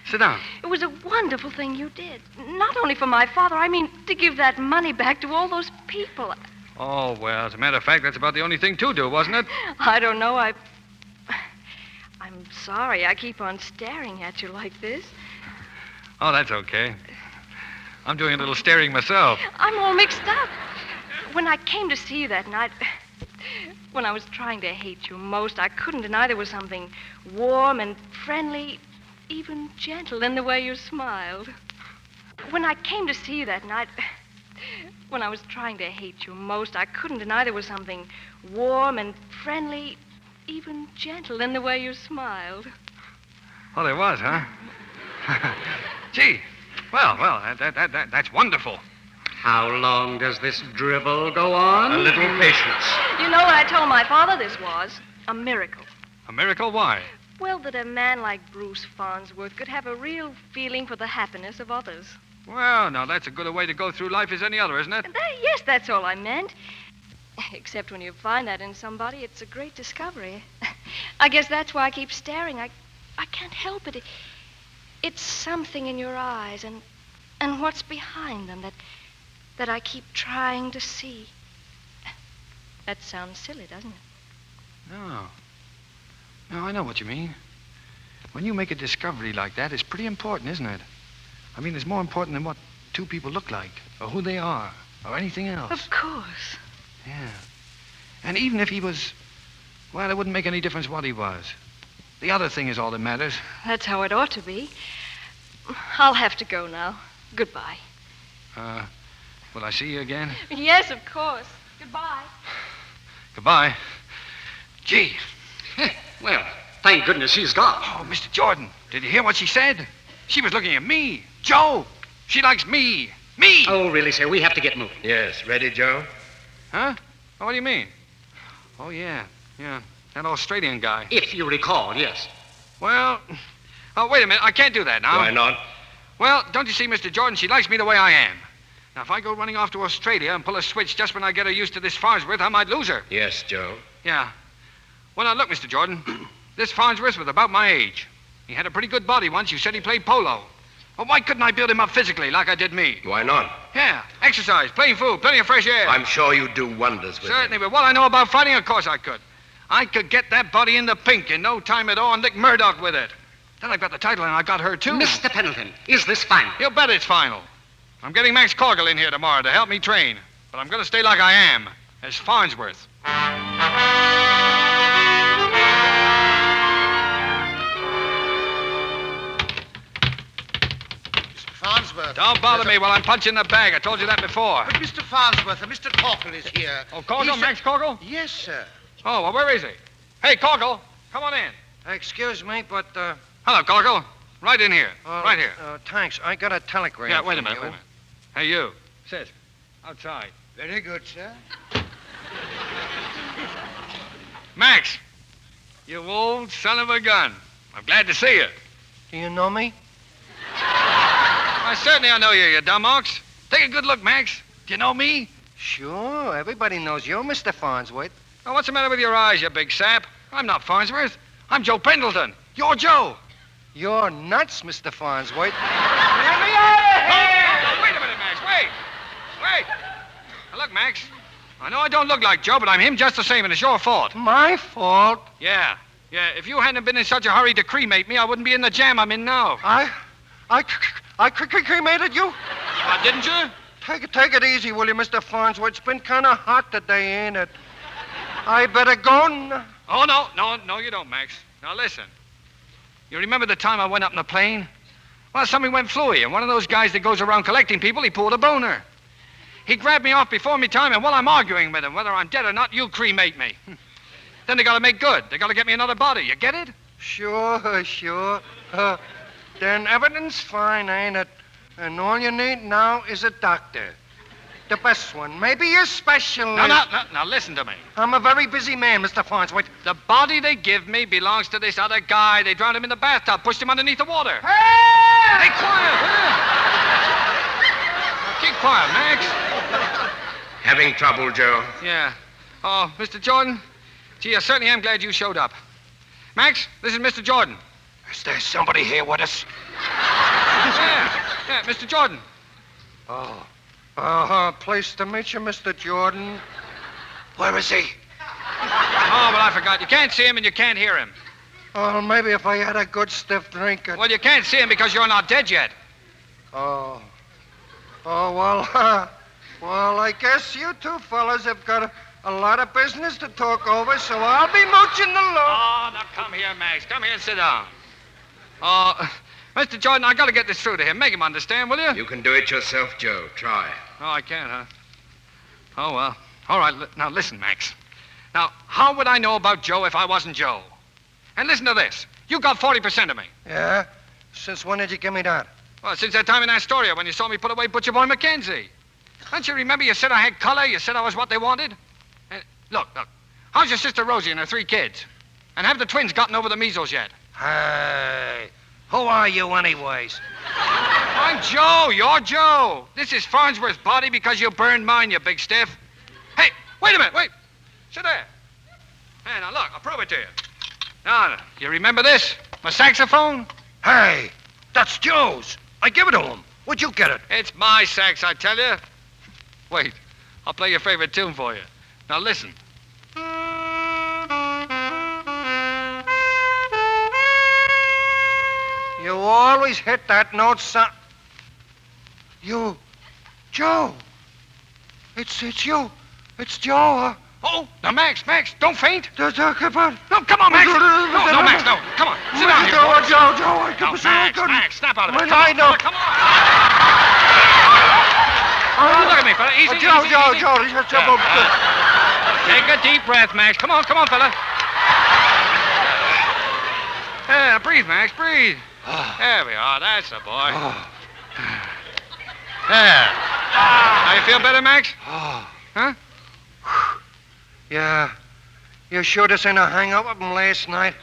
Sit down. It was a wonderful thing you did. Not only for my father, I mean to give that money back to all those people. Oh, well, as a matter of fact, that's about the only thing to do, wasn't it? I don't know. I'm sorry I keep on staring at you like this. Oh, that's okay. I'm doing a little staring myself. I'm all mixed up. When I came to see you that night, when I was trying to hate you most, I couldn't deny there was something warm and friendly, even gentle in the way you smiled. When I came to see you that night, when I was trying to hate you most, I couldn't deny there was something warm and friendly, even gentle in the way you smiled. Oh, there was, huh? Gee, well, that's wonderful. How long does this drivel go on? A little patience. You know what I told my father this was? A miracle. A miracle? Why? Well, that a man like Bruce Farnsworth could have a real feeling for the happiness of others. Well, now, that's as good a way to go through life as any other, isn't it? Yes, that's all I meant. Except when you find that in somebody, it's a great discovery. I guess that's why I keep staring. I can't help it. It's something in your eyes and what's behind them that I keep trying to see. That sounds silly, doesn't it? No, I know what you mean. When you make a discovery like that, it's pretty important, isn't it? I mean, it's more important than what two people look like, or who they are, or anything else. Of course. Yeah. And even if he was, well, it wouldn't make any difference what he was. The other thing is all that matters. That's how it ought to be. I'll have to go now. Goodbye. Will I see you again? Yes, of course. Goodbye. Goodbye. Gee. Well, thank goodness she's gone. Oh, Mr. Jordan, did you hear what she said? She was looking at me. Joe. She likes me. Me! Oh, really, sir? We have to get moving. Yes. Ready, Joe? Huh? Oh, what do you mean? Oh, yeah. That Australian guy. If you recall, yes. Well, wait a minute. I can't do that now. Why not? Well, don't you see, Mr. Jordan, she likes me the way I am. Now, if I go running off to Australia and pull a switch just when I get her used to this Farnsworth, I might lose her. Yes, Joe. Yeah. Well, now, look, Mr. Jordan. This Farnsworth was about my age. He had a pretty good body once. You said he played polo. Well, why couldn't I build him up physically like I did me? Why not? Yeah. Exercise, plain food, plenty of fresh air. I'm sure you'd do wonders with Certainly, him. with what I know about fighting, of course I could. I could get that body in the pink in no time at all and lick Murdoch with it. Then I've got the title and I've got her, too. Mr. Pendleton, is this final? You bet it's final. I'm getting Max Corgle in here tomorrow to help me train. But I'm going to stay like I am, as Farnsworth. Farnsworth. Don't bother me while I'm punching the bag. I told you that before. But Mr. Farnsworth, Mr. Corgle is here. Oh, Corgle? Max Corgle? Yes, sir. Oh, well, where is he? Hey, Corgle, come on in. Excuse me, but, Hello, Corgle. Right in here. Right here. Thanks. I got a telegram. Yeah, wait a from minute, you. Hey, you. Sit. Outside. Very good, sir. Max, you old son of a gun. I'm glad to see you. Do you know me? Why, certainly I know you, you dumb ox. Take a good look, Max. Do you know me? Sure. Everybody knows you, Mr. Farnsworth. Oh, what's the matter with your eyes, you big sap? I'm not Farnsworth. I'm Joe Pendleton. You're Joe. You're nuts, Mr. Farnsworth. Let me out of here! Wait a minute, Max. Wait. Now, look, Max. I know I don't look like Joe, but I'm him just the same, and it's your fault. My fault? Yeah. If you hadn't been in such a hurry to cremate me, I wouldn't be in the jam I'm in now. I cremated you? Didn't you? Take it easy, will you, Mr. Farnsworth? It's been kind of hot today, ain't it? I better go now. Oh, no, you don't, Max. Now, listen. You remember the time I went up in a plane? Well, something went fluey, and one of those guys that goes around collecting people, he pulled a boner. He grabbed me off before me time, and while I'm arguing with him, whether I'm dead or not, you cremate me. Then they gotta make good. They gotta get me another body. You get it? Sure. Then everything's fine, ain't it? And all you need now is a doctor. The best one. Maybe a specialist. Now, listen to me. I'm a very busy man, Mr. Farnsworth. The body they give me belongs to this other guy. They drowned him in the bathtub, pushed him underneath the water. Hey! Hey, quiet, Now, keep quiet, Max. Having trouble, Joe? Yeah. Oh, Mr. Jordan? Gee, I certainly am glad you showed up. Max, this is Mr. Jordan. Is there somebody here with us? Yeah, Mr. Jordan. Pleased to meet you, Mr. Jordan. Where is he? Oh, well, I forgot. You can't see him and you can't hear him. Oh, maybe if I had a good stiff drink. Well, you can't see him because you're not dead yet. Well, I guess you two fellas have got a lot of business to talk over, so I'll be mooching along. Oh, now come here, Max. Come here and sit down. Mr. Jordan, I gotta get this through to him. Make him understand, will you? You can do it yourself, Joe. Try. Oh, I can't, huh? Oh, well. All right, now listen, Max. Now, how would I know about Joe if I wasn't Joe? And listen to this. You got 40% of me. Yeah? Since when did you give me that? Well, since that time in Astoria when you saw me put away Butcher Boy Mackenzie. Don't you remember you said I had color? You said I was what they wanted? Look. How's your sister Rosie and her 3 kids? And have the twins gotten over the measles yet? Hey, who are you anyways? I'm Joe. You're Joe. This is Farnsworth's body because you burned mine, you big stiff. Hey, wait a minute. Wait. Sit there. Hey, now look, I'll prove it to you. Now, you remember this? My saxophone? Hey, that's Joe's. I give it to him. Where'd you get it? It's my sax, I tell you. Wait, I'll play your favorite tune for you. Now listen. You always hit that note, son. You, Joe. It's you. It's Joe, huh? Oh, now, Max, don't faint. Come on. No, come on, Max. No, Max, no. Come on. Sit down here. Joe, I No, Max, snap out of it. I know. Come on. Oh, look at me, fella. Easy, Joe. Take a deep breath, Max. Come on, fella. Yeah, breathe, Max, breathe. There we are. That's the boy. There. Now you feel better, Max? Huh? Yeah. You sure this ain't a hang-up of him last night?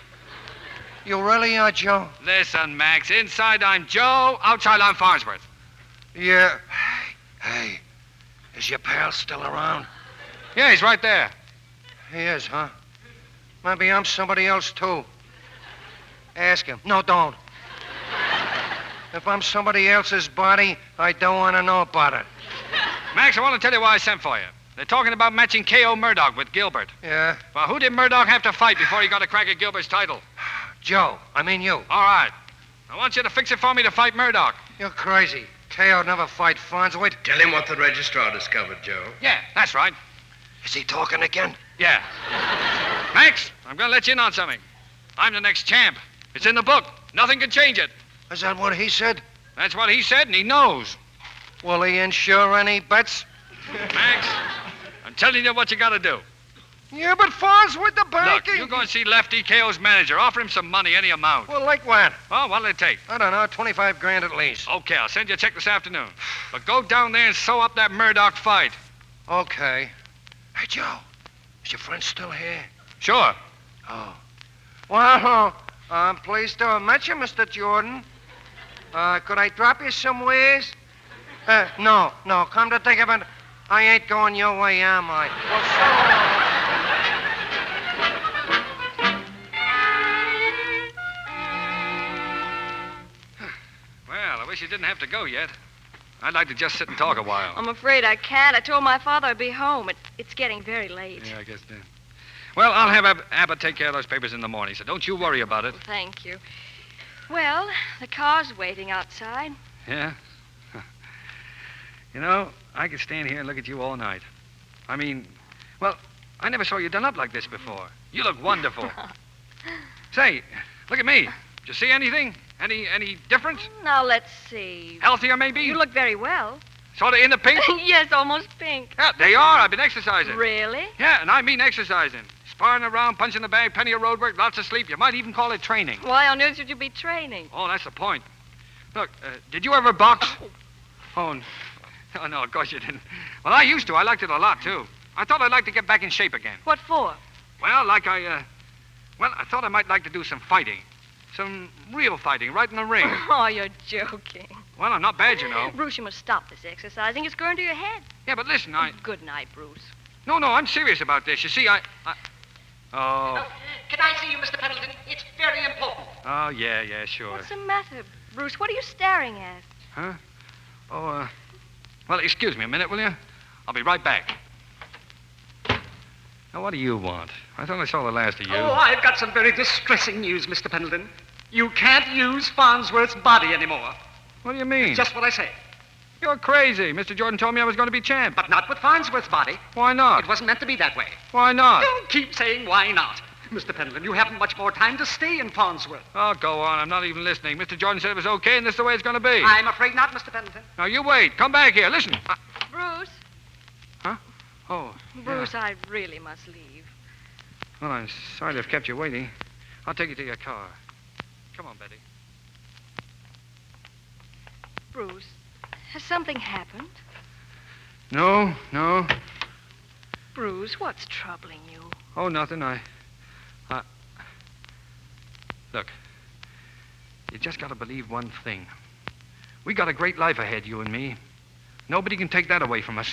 You really are, Joe? Listen, Max. Inside I'm Joe. Outside I'm Farnsworth. Yeah. Hey. Is your pal still around? Yeah, he's right there. He is, huh? Maybe I'm somebody else, too. Ask him. No, don't. If I'm somebody else's body, I don't want to know about it. Max, I want to tell you why I sent for you. They're talking about matching K.O. Murdoch with Gilbert. Yeah? Well, who did Murdoch have to fight before he got a crack at Gilbert's title? Joe. I mean you. All right. I want you to fix it for me to fight Murdoch. You're crazy. Teo never fight Farnsworth. Tell him what the registrar discovered, Joe. Yeah, that's right. Is he talking again? Yeah. Max, I'm going to let you in on something. I'm the next champ. It's in the book. Nothing can change it. Is that what he said? That's what he said, and he knows. Will he insure any bets? Max, I'm telling you what you got to do. Yeah, but Farnsworth, the bank... Look, you go and see Lefty, KO's manager. Offer him some money, any amount. Well, like what? Oh, what'll it take? I don't know, 25 grand at least. Okay, I'll send you a check this afternoon. But go down there and sew up that Murdoch fight. Okay. Hey, Joe, is your friend still here? Sure. Oh. Well, I'm pleased to have met you, Mr. Jordan. Could I drop you somewheres? No, come to think of it, I ain't going your way, am I? Well, so... Well, I wish you didn't have to go yet. I'd like to just sit and talk a while. I'm afraid I can't. I told my father I'd be home. It's getting very late. Yeah, I guess then. Well, I'll have Abbott take care of those papers in the morning, so don't you worry about it. Thank you. Well, the car's waiting outside. Yeah? You know, I could stand here and look at you all night. I mean, well, I never saw you done up like this before. You look wonderful. Say, look at me. Did you see anything? Any difference? Now, let's see. Healthier, maybe? You look very well. Sort of in the pink? Yes, almost pink. Yeah, they are. I've been exercising. Really? Yeah, and I mean exercising. Sparring around, punching the bag, plenty of road work, lots of sleep. You might even call it training. Why on earth should you be training? Oh, that's the point. Look, did you ever box? Oh, no, of course you didn't. Well, I used to. I liked it a lot, too. I thought I'd like to get back in shape again. What for? Well, I thought I might like to do some fighting. Some real fighting, right in the ring. Oh, you're joking. Well, I'm not bad, you know. Bruce, you must stop this exercising. It's going to your head. Yeah, but listen, Good night, Bruce. No, I'm serious about this. You see, Oh. Can I see you, Mr. Pendleton? It's very important. Oh, yeah, sure. What's the matter, Bruce? What are you staring at? Huh? Oh, well, excuse me a minute, will you? I'll be right back. Now, what do you want? I thought I saw the last of you. Oh, I've got some very distressing news, Mr. Pendleton. You can't use Farnsworth's body anymore. What do you mean? Just what I say. You're crazy. Mr. Jordan told me I was going to be champ. But not with Farnsworth's body. Why not? It wasn't meant to be that way. Why not? Don't keep saying why not. Mr. Pendleton, you haven't much more time to stay in Farnsworth. Oh, go on. I'm not even listening. Mr. Jordan said it was okay, and this is the way it's going to be. I'm afraid not, Mr. Pendleton. Now, you wait. Come back here. Listen. Bruce. Huh? Oh, Bruce, yeah. I really must leave. Well, I'm sorry to have kept you waiting. I'll take you to your car. Come on, Betty. Bruce, has something happened? No. Bruce, what's troubling you? Oh, nothing. Look, you just got to believe one thing. We got a great life ahead, you and me. Nobody can take that away from us.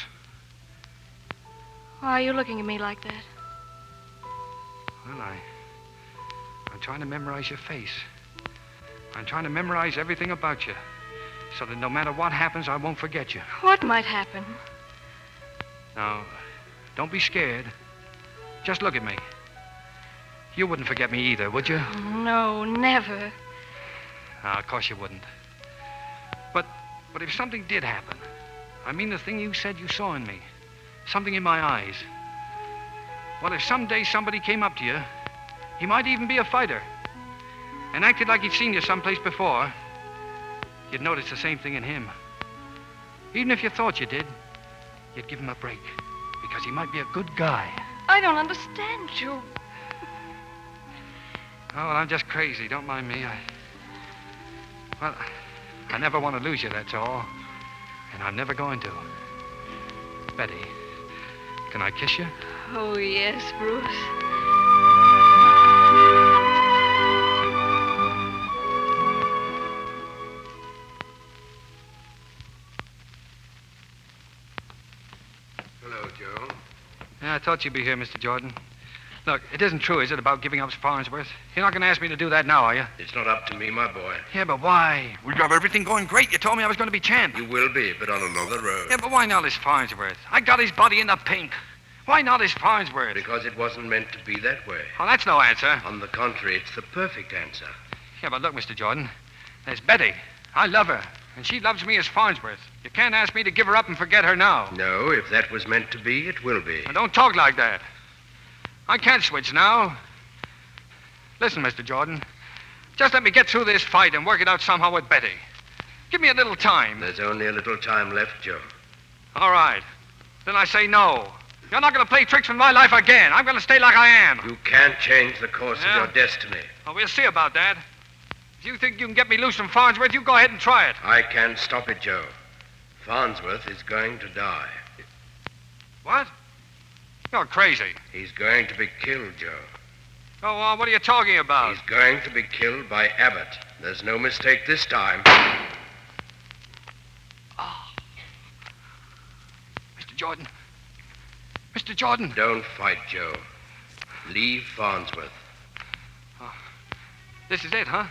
Why are you looking at me like that? Well, I'm trying to memorize your face. I'm trying to memorize everything about you, so that no matter what happens, I won't forget you. What might happen? Now, don't be scared. Just look at me. You wouldn't forget me either, would you? No, never. Of course you wouldn't. But if something did happen, I mean the thing you said you saw in me, something in my eyes. Well, if someday somebody came up to you, he might even be a fighter, and acted like he'd seen you someplace before, you'd notice the same thing in him. Even if you thought you did, you'd give him a break, because he might be a good guy. I don't understand you. Oh, well, I'm just crazy. Don't mind me. I never want to lose you, that's all. And I'm never going to. Betty, can I kiss you? Oh, yes, Bruce. Hello, Joe. Yeah, I thought you'd be here, Mr. Jordan. Look, it isn't true, is it, about giving up Farnsworth? You're not going to ask me to do that now, are you? It's not up to me, my boy. Yeah, but why? We've got everything going great. You told me I was going to be champ. You will be, but on another road. Yeah, but why not his Farnsworth? I got his body in the pink. Why not his Farnsworth? Because it wasn't meant to be that way. Oh, that's no answer. On the contrary, it's the perfect answer. Yeah, but look, Mr. Jordan, There's Betty. I love her, and she loves me as Farnsworth. You can't ask me to give her up and forget her now. No, if that was meant to be, it will be. Now, don't talk like that. I can't switch now. Listen, Mr. Jordan, just let me get through this fight and work it out somehow with Betty. Give me a little time. There's only a little time left, Joe. All right. Then I say no. You're not going to play tricks with my life again. I'm going to stay like I am. You can't change the course of your destiny. Well, we'll see about that. If you think you can get me loose from Farnsworth, you go ahead and try it. I can't stop it, Joe. Farnsworth is going to die. What? You're crazy. He's going to be killed, Joe. Oh, what are you talking about? He's going to be killed by Abbott. There's no mistake this time. Oh. Mr. Jordan. Mr. Jordan. Don't fight, Joe. Leave Farnsworth. Oh. This is it, huh?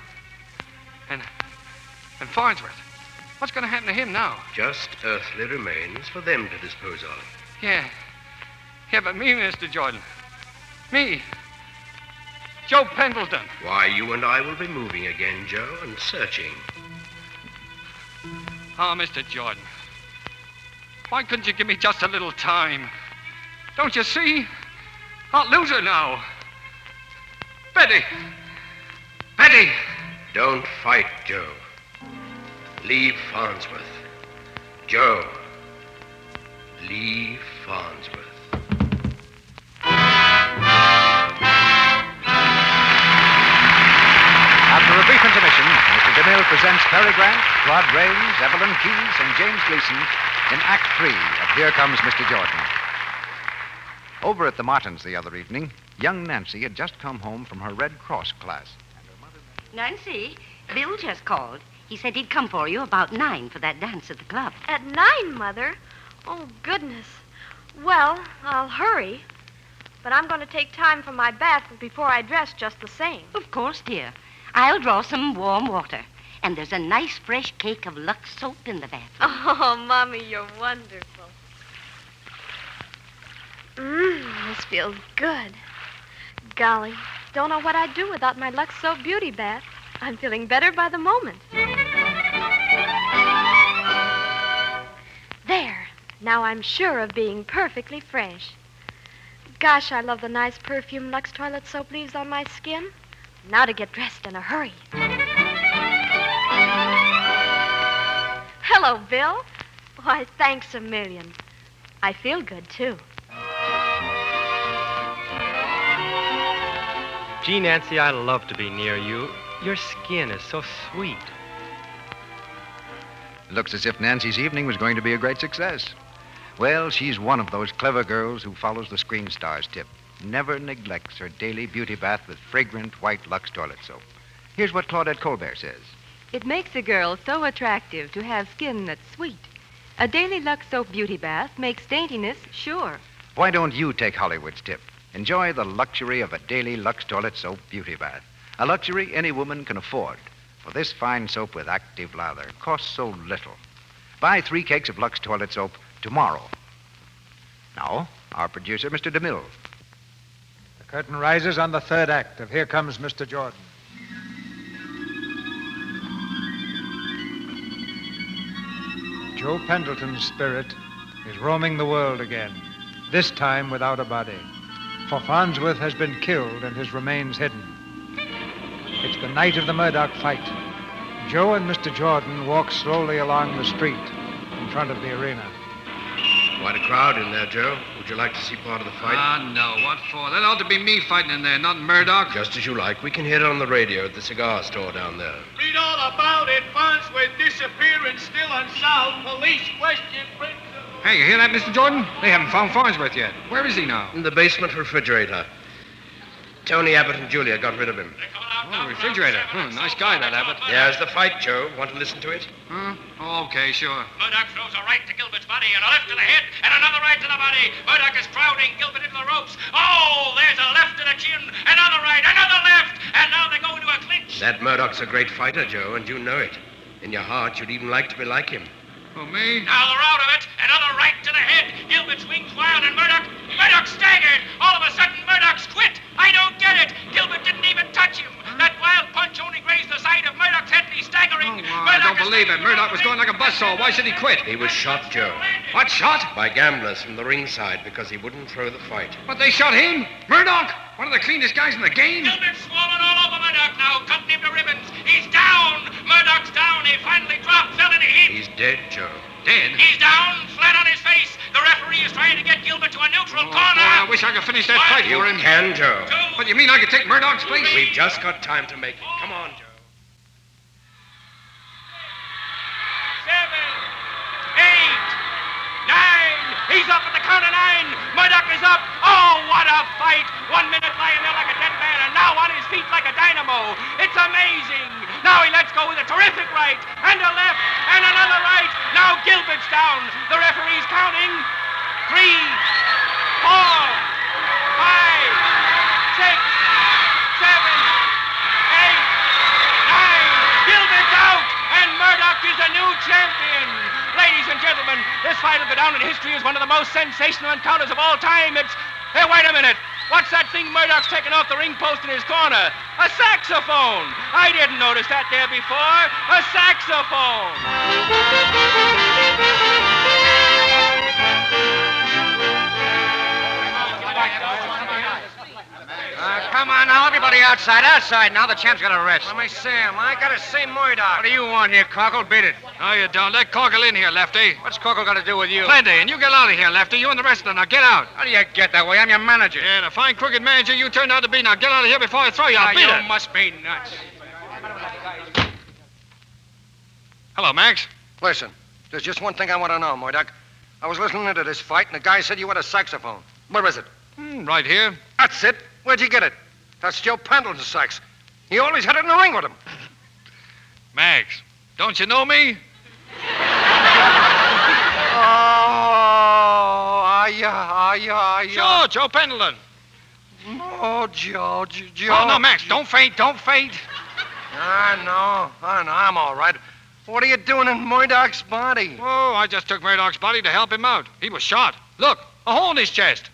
And Farnsworth. What's going to happen to him now? Just earthly remains for them to dispose of. Yeah. Yeah, but me, Mr. Jordan. Me. Joe Pendleton. Why, you and I will be moving again, Joe, and searching. Oh, Mr. Jordan. Why couldn't you give me just a little time? Don't you see? I'll lose her now. Betty! Betty! Don't fight, Joe. Leave Farnsworth. Joe, leave Farnsworth. After a brief intermission, Mr. DeMille presents Cary Grant, Claude Rains, Evelyn Keyes, and James Gleason in Act 3 of Here Comes Mr. Jordan. Over at the Martins the other evening, young Nancy had just come home from her Red Cross class. Nancy, Bill just called. He said he'd come for you about 9 for that dance at the club. At 9, Mother? Oh, goodness. Well, I'll hurry. But I'm going to take time for my bath before I dress just the same. Of course, dear. I'll draw some warm water. And there's a nice fresh cake of Lux soap in the bathroom. Oh, Mommy, you're wonderful. This feels good. Golly, don't know what I'd do without my Lux Soap Beauty Bath. I'm feeling better by the moment. There. Now I'm sure of being perfectly fresh. Gosh, I love the nice perfume Lux toilet soap leaves on my skin. Now to get dressed in a hurry. Hello, Bill. Why, thanks a million. I feel good, too. Gee, Nancy, I love to be near you. Your skin is so sweet. Looks as if Nancy's evening was going to be a great success. Well, she's one of those clever girls who follows the screen star's tip. Never neglects her daily beauty bath with fragrant white Lux toilet soap. Here's what Claudette Colbert says. It makes a girl so attractive to have skin that's sweet. A daily Lux soap beauty bath makes daintiness sure. Why don't you take Hollywood's tip? Enjoy the luxury of a daily Lux toilet soap beauty bath. A luxury any woman can afford. For this fine soap with active lather costs so little. Buy 3 cakes of Lux toilet soap tomorrow. Now, our producer, Mr. DeMille. The curtain rises on the 3rd act of Here Comes Mr. Jordan. Joe Pendleton's spirit is roaming the world again, this time without a body. For Farnsworth has been killed and his remains hidden. It's the night of the Murdoch fight. Joe and Mr. Jordan walk slowly along the street in front of the arena. Quite a crowd in there, Joe. Would you like to see part of the fight? No. What for? That ought to be me fighting in there, not Murdoch. Just as you like. We can hear it on the radio at the cigar store down there. Read all about it. Farnsworth disappearance still unsolved. Police question Prince. Hey, you hear that, Mr. Jordan? They haven't found Farnsworth yet. Where is he now? In the basement refrigerator. Tony Abbott and Julia got rid of him. Oh, refrigerator. Nice guy, that Abbott. There's the fight, Joe. Want to listen to it? Huh? Oh, okay, sure. Murdoch throws a right to Gilbert's body and a left to the head and another right to the body. Murdoch is crowding Gilbert into the ropes. Oh, there's a left to the chin, another right, another left, and now they go into a clinch. That Murdoch's a great fighter, Joe, and you know it. In your heart, you'd even like to be like him. Oh, me? Now they're out of it. Another right to the head. Gilbert swings wild and Murdoch staggered. All of a sudden, Murdoch's quit. I don't get it. Gilbert didn't even touch him. That wild punch only grazed the side of Murdoch's head, and he's staggering. I don't believe it. Murdoch was going like a buzzsaw. Why should he quit? He was shot, Joe. What, shot? By gamblers from the ringside because he wouldn't throw the fight. But they shot him? Murdoch? One of the cleanest guys in the game? Gilbert's swollen all over Murdoch now, cutting him to ribbons. He's down. Murdoch's down. He finally dropped, fell in a heap. He's dead, Joe. Dead? He's down, flat on his face. The referee is trying to get Gilbert to a neutral corner. Boy, I wish I could finish that fight You for him. can, Joe. But you mean I could take Murdoch's place? We've just got time to make it. Come on, Joe. 7, 8, 9. He's up at the count of 9. Murdoch is up. Oh, what a fight. 1 minute lying there like a dead man, and now on his feet like a dynamo. It's amazing. Now he lets go with a terrific right, and a left, and another right. Now Gilbert's down. The referee's counting. 3, 4, 5, 6, 7, 8, 9. Gilbert's out, and Murdoch is a new champion. Ladies and gentlemen, this fight will go down in history as one of the most sensational encounters of all time. It's... Hey, wait a minute. What's that thing Murdoch's taking off the ring post in his corner? A saxophone. I didn't notice that there before. A saxophone. Come on now, everybody outside. Now the champ's got to rest. Let me see him. I gotta see Murdoch. What do you want here, Cockle? Beat it. No, you don't. Let Corkle in here, Lefty. What's Cockle got to do with you? Plenty, and you get out of here, Lefty. You and the rest of them. Now get out. How do you get that way? I'm your manager. Yeah, the fine crooked manager you turned out to be. Now get out of here before I throw you. I'll beat You it. must be nuts. Hello, Max. Listen, there's just one thing I want to know, Murdoch. I was listening to this fight, and the guy said you had a saxophone. Where is it? Right here. That's it. Where'd you get it? That's Joe Pendleton's sax. He always had it in the ring with him. Max, don't you know me? Sure, Joe Pendleton. Oh, Joe. Oh, no, Max, don't faint. I know. I'm all right. What are you doing in Murdoch's body? Oh, I just took Murdoch's body to help him out. He was shot. Look, a hole in his chest.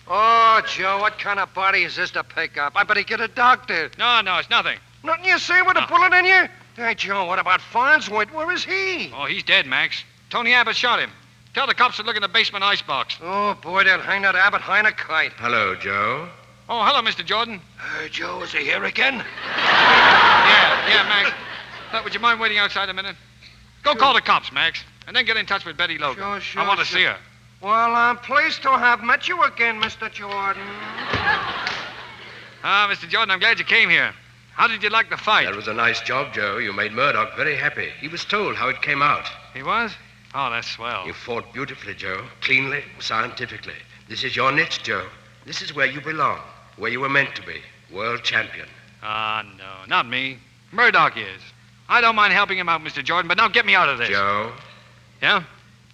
Oh, Joe, what kind of body is this to pick up? I better get a doctor. No, it's nothing. Nothing you say with a bullet in you? Hey, Joe, what about Farnsworth? Where is he? Oh, he's dead, Max. Tony Abbott shot him. Tell the cops to look in the basement icebox. Oh, boy, they'll hang that Abbott high in a kite. Hello, Joe. Oh, hello, Mr. Jordan. Joe, is he here again? Yeah, Max. Look, would you mind waiting outside a minute? Go call the cops, Max, and then get in touch with Betty Logan. Sure, I want to see her. Well, I'm pleased to have met you again, Mr. Jordan. Mr. Jordan, I'm glad you came here. How did you like the fight? That was a nice job, Joe. You made Murdoch very happy. He was told how it came out. He was? Oh, that's swell. You fought beautifully, Joe. Cleanly, scientifically. This is your niche, Joe. This is where you belong. Where you were meant to be. World champion. No, not me. Murdoch is. I don't mind helping him out, Mr. Jordan, but now get me out of this. Joe? Yeah?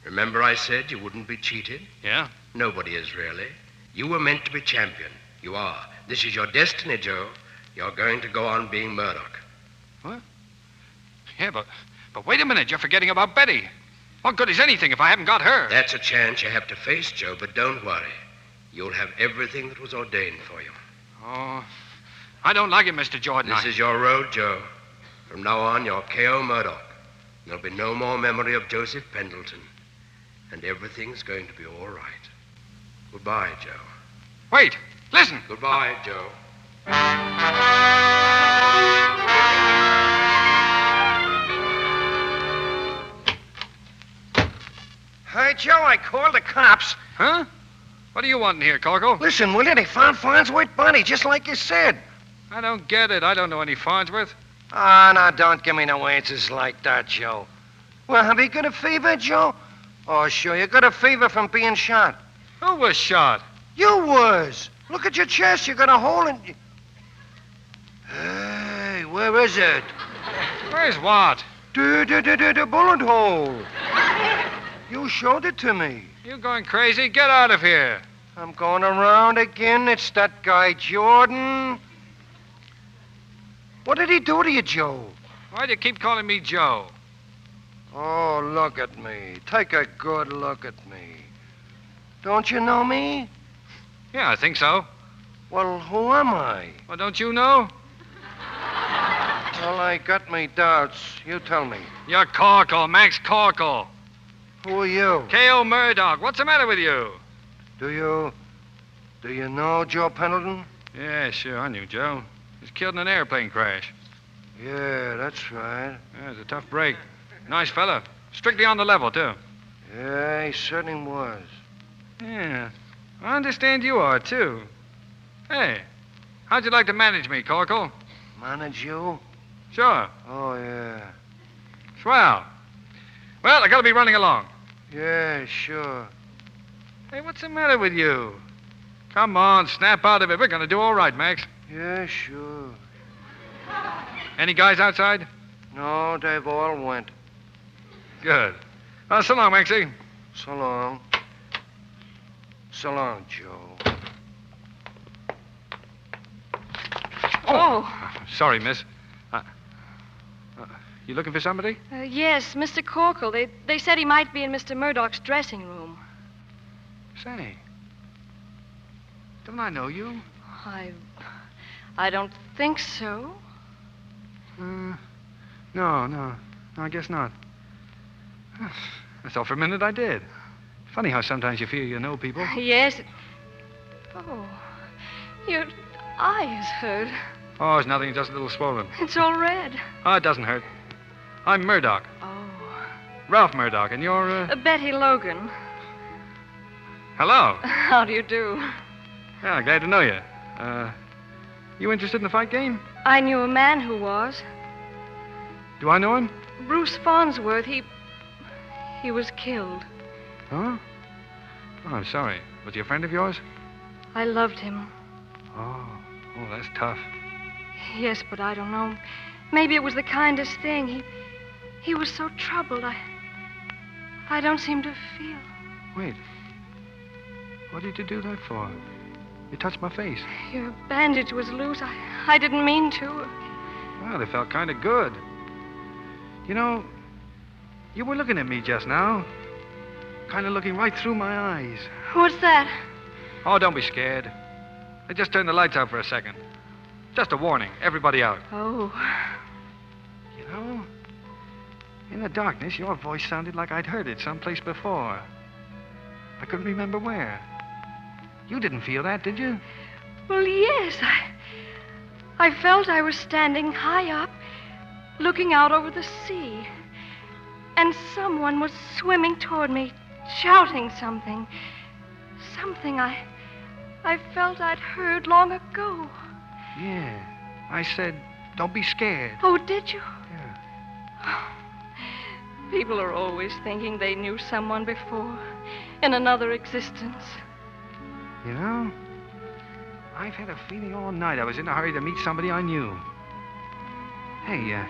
Remember I said you wouldn't be cheated? Yeah? Nobody is, really. You were meant to be champion. You are. This is your destiny, Joe. You're going to go on being Murdoch. What? Yeah, but wait a minute. You're forgetting about Betty. What good is anything if I haven't got her? That's a chance you have to face, Joe, but don't worry. You'll have everything that was ordained for you. Oh, I don't like it, Mr. Jordan. This is your road, Joe. From now on, you're K.O. Murdoch. There'll be no more memory of Joseph Pendleton. And everything's going to be all right. Goodbye, Joe. Wait, listen. Goodbye, Joe. Hey, Joe, I called the cops. Huh? What do you want in here, Corkle? Listen, will you? They found Farnsworth's body, just like you said. I don't get it. I don't know any Farnsworth. Now, don't give me no answers like that, Joe. Well, have you got a fever, Joe? Oh, sure, you got a fever from being shot. Who was shot? You was. Look at your chest. You got a hole in... Hey, where is it? Where's what? The bullet hole. You showed it to me. You going crazy? Get out of here. I'm going around again. It's that guy, Jordan. What did he do to you, Joe? Why do you keep calling me Joe? Oh, look at me. Take a good look at me. Don't you know me? Yeah, I think so. Well, who am I? Well, don't you know? Well, I got me doubts. You tell me. You're Corkle, Max Corkle. Who are you? K.O. Murdoch. What's the matter with you? Do you know Joe Pendleton? Yeah, sure, I knew Joe. He was killed in an airplane crash. Yeah, that's right. Yeah, it was a tough break. Nice fella. Strictly on the level, too. Yeah, he certainly was. Yeah, I understand you are, too. Hey, how'd you like to manage me, Corkle? Manage you? Sure. Oh, yeah. Swell. Well, I gotta be running along. Yeah, sure. Hey, what's the matter with you? Come on, snap out of it. We're gonna do all right, Max. Yeah, sure. Any guys outside? No, they've all went. Good. So long, Maxie. So long. So long, Joe. Oh. Sorry, miss. You looking for somebody? Yes, Mr. Corkle. They said he might be in Mr. Murdoch's dressing room. Say, don't I know you? I don't think so. No, I guess not. I thought for a minute I did. Funny how sometimes you feel you know people. Yes. Oh, your eye is hurt. Oh, it's nothing, just a little swollen. It's all red. Oh, it doesn't hurt. I'm Murdoch. Oh. Ralph Murdoch, and you're, Betty Logan. Hello. How do you do? Yeah, glad to know you. You interested in the fight game? I knew a man who was. Do I know him? Bruce Farnsworth. He was killed. Huh? Oh, I'm sorry. Was he a friend of yours? I loved him. Oh, that's tough. Yes, but I don't know. Maybe it was the kindest thing. He was so troubled. I don't seem to feel. Wait. What did you do that for? You touched my face. Your bandage was loose. I didn't mean to. Well, it felt kind of good. You know, you were looking at me just now. Kind of looking right through my eyes. What's that? Oh, don't be scared. They just turned the lights out for a second. Just a warning. Everybody out. Oh. You know, in the darkness, your voice sounded like I'd heard it someplace before. I couldn't remember where. You didn't feel that, did you? Well, yes. I felt I was standing high up, looking out over the sea. And someone was swimming toward me, shouting something. Something I felt I'd heard long ago. Yeah. I said, don't be scared. Oh, did you? Yeah. People are always thinking they knew someone before, in another existence. You know, I've had a feeling all night I was in a hurry to meet somebody I knew. Hey,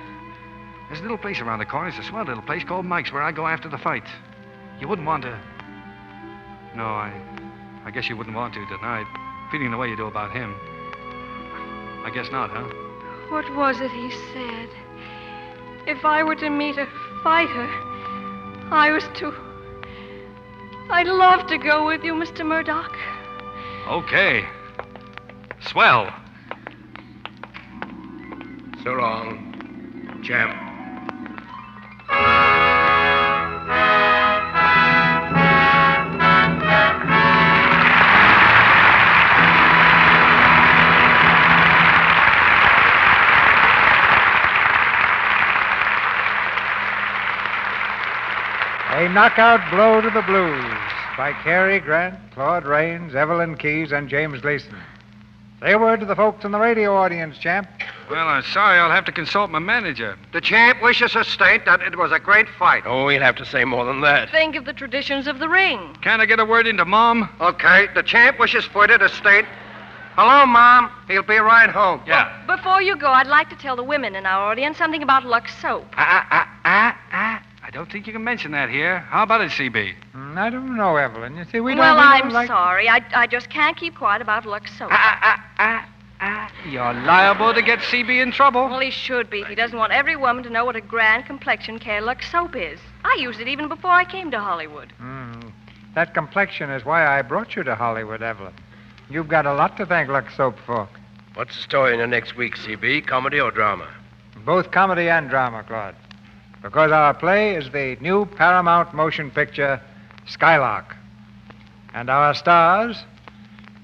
there's a little place around the corner. It's a swell little place called Mike's where I go after the fights. You wouldn't want to... No, I guess you wouldn't want to tonight, feeling the way you do about him. I guess not, huh? What was it he said? If I were to meet a fighter, I was to... I'd love to go with you, Mr. Murdoch. Okay. Swell. So long, champ. A knockout blow to the blues by Cary Grant, Claude Rains, Evelyn Keyes, and James Gleason. Say a word to the folks in the radio audience, champ. Well, I'm sorry. I'll have to consult my manager. The champ wishes to state that it was a great fight. Oh, he'll have to say more than that. Think of the traditions of the ring. Can I get a word into Mom? Okay, the champ wishes further to state... Hello, Mom. He'll be right home. Yeah. Before you go, I'd like to tell the women in our audience something about Lux soap. I don't think you can mention that here. How about it, CB? I don't know, Evelyn. You see, we Well, don't I'm like... sorry. I just can't keep quiet about Lux soap. You're liable to get CB in trouble. Well, he should be if he doesn't want every woman to know what a grand complexion Care Lux soap is. I used it even before I came to Hollywood. That complexion is why I brought you to Hollywood, Evelyn. You've got a lot to thank Lux Soap for. What's the story in the next week, CB? Comedy or drama? both comedy and drama, Claude. Because our play is the new Paramount motion picture, Skylark. And our stars,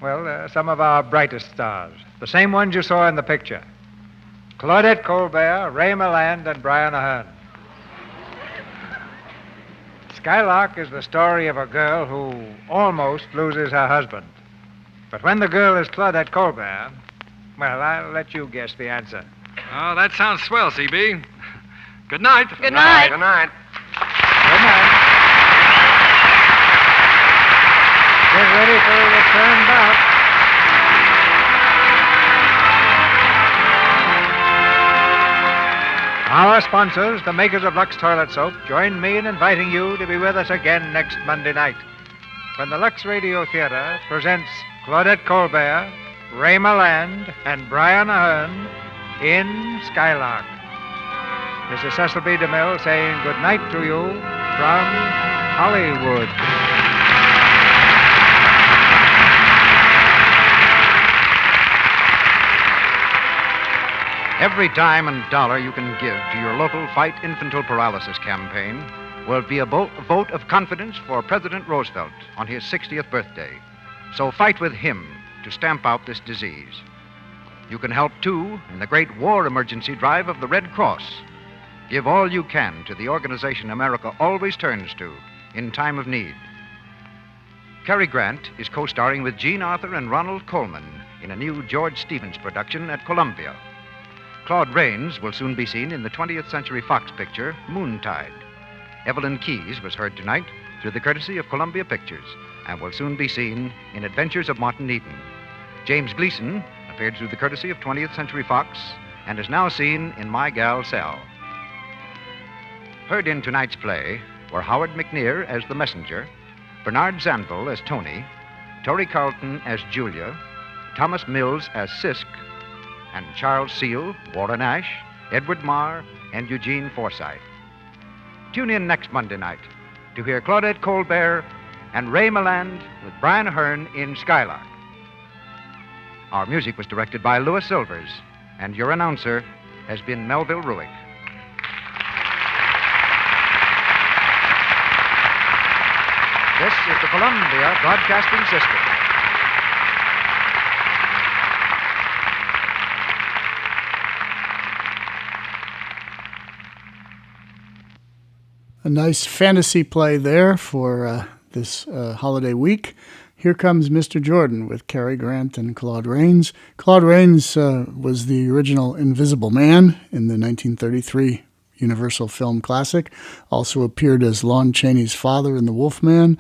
well, some of our brightest stars. The same ones you saw in the picture. Claudette Colbert, Ray Milland, and Brian Ahern. Skylark is the story of a girl who almost loses her husband. But when the girl is Claudette Colbert, well, I'll let you guess the answer. Oh, that sounds swell, CB. Good night. Good night. Good night. Good night. Get ready for a return bout. Our sponsors, the makers of Lux Toilet Soap, join me in inviting you to be with us again next Monday night when the Lux Radio Theater presents Claudette Colbert, Ray Milland, and Brian Ahern in Skylark. This is Cecil B. DeMille saying good night to you from Hollywood. Every dime and dollar you can give to your local Fight Infantile Paralysis campaign will be a vote of confidence for President Roosevelt on his 60th birthday. So fight with him to stamp out this disease. You can help, too, in the great war emergency drive of the Red Cross. Give all you can to the organization America always turns to in time of need. Cary Grant is co-starring with Jean Arthur and Ronald Colman in a new George Stevens production at Columbia. Claude Rains will soon be seen in the 20th Century Fox picture, Moontide. Evelyn Keyes was heard tonight through the courtesy of Columbia Pictures and will soon be seen in Adventures of Martin Eden. James Gleason appeared through the courtesy of 20th Century Fox and is now seen in My Gal Sal. Heard in tonight's play were Howard McNear as the messenger, Bernard Zanville as Tony, Tori Carlton as Julia, Thomas Mills as Sisk, and Charles Seal, Warren Ash, Edward Marr, and Eugene Forsythe. Tune in next Monday night to hear Claudette Colbert and Ray Milland with Brian Ahern in Skylark. Our music was directed by Louis Silvers, and your announcer has been Melville Ruick. This is the Columbia Broadcasting System. A nice fantasy play there for this holiday week. Here comes Mr. Jordan with Cary Grant and Claude Rains. Claude Rains was the original Invisible Man in the 1933 Universal film classic. Also appeared as Lon Chaney's father in The Wolfman,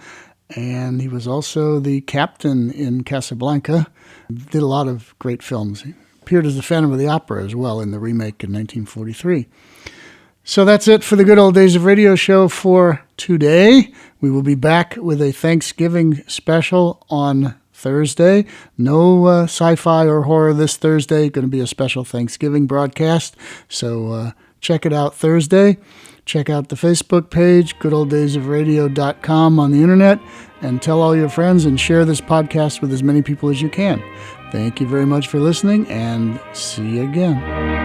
and he was also the captain in Casablanca. Did a lot of great films. He appeared as the Phantom of the Opera as well in the remake in 1943. So that's it for the Good Old Days of Radio show for today. We will be back with a Thanksgiving special on Thursday. No sci-fi or horror this Thursday. Going to be a special Thanksgiving broadcast. So check it out Thursday. Check out the Facebook page, goodolddaysofradio.com on the internet, and tell all your friends and share this podcast with as many people as you can. Thank you very much for listening, and see you again.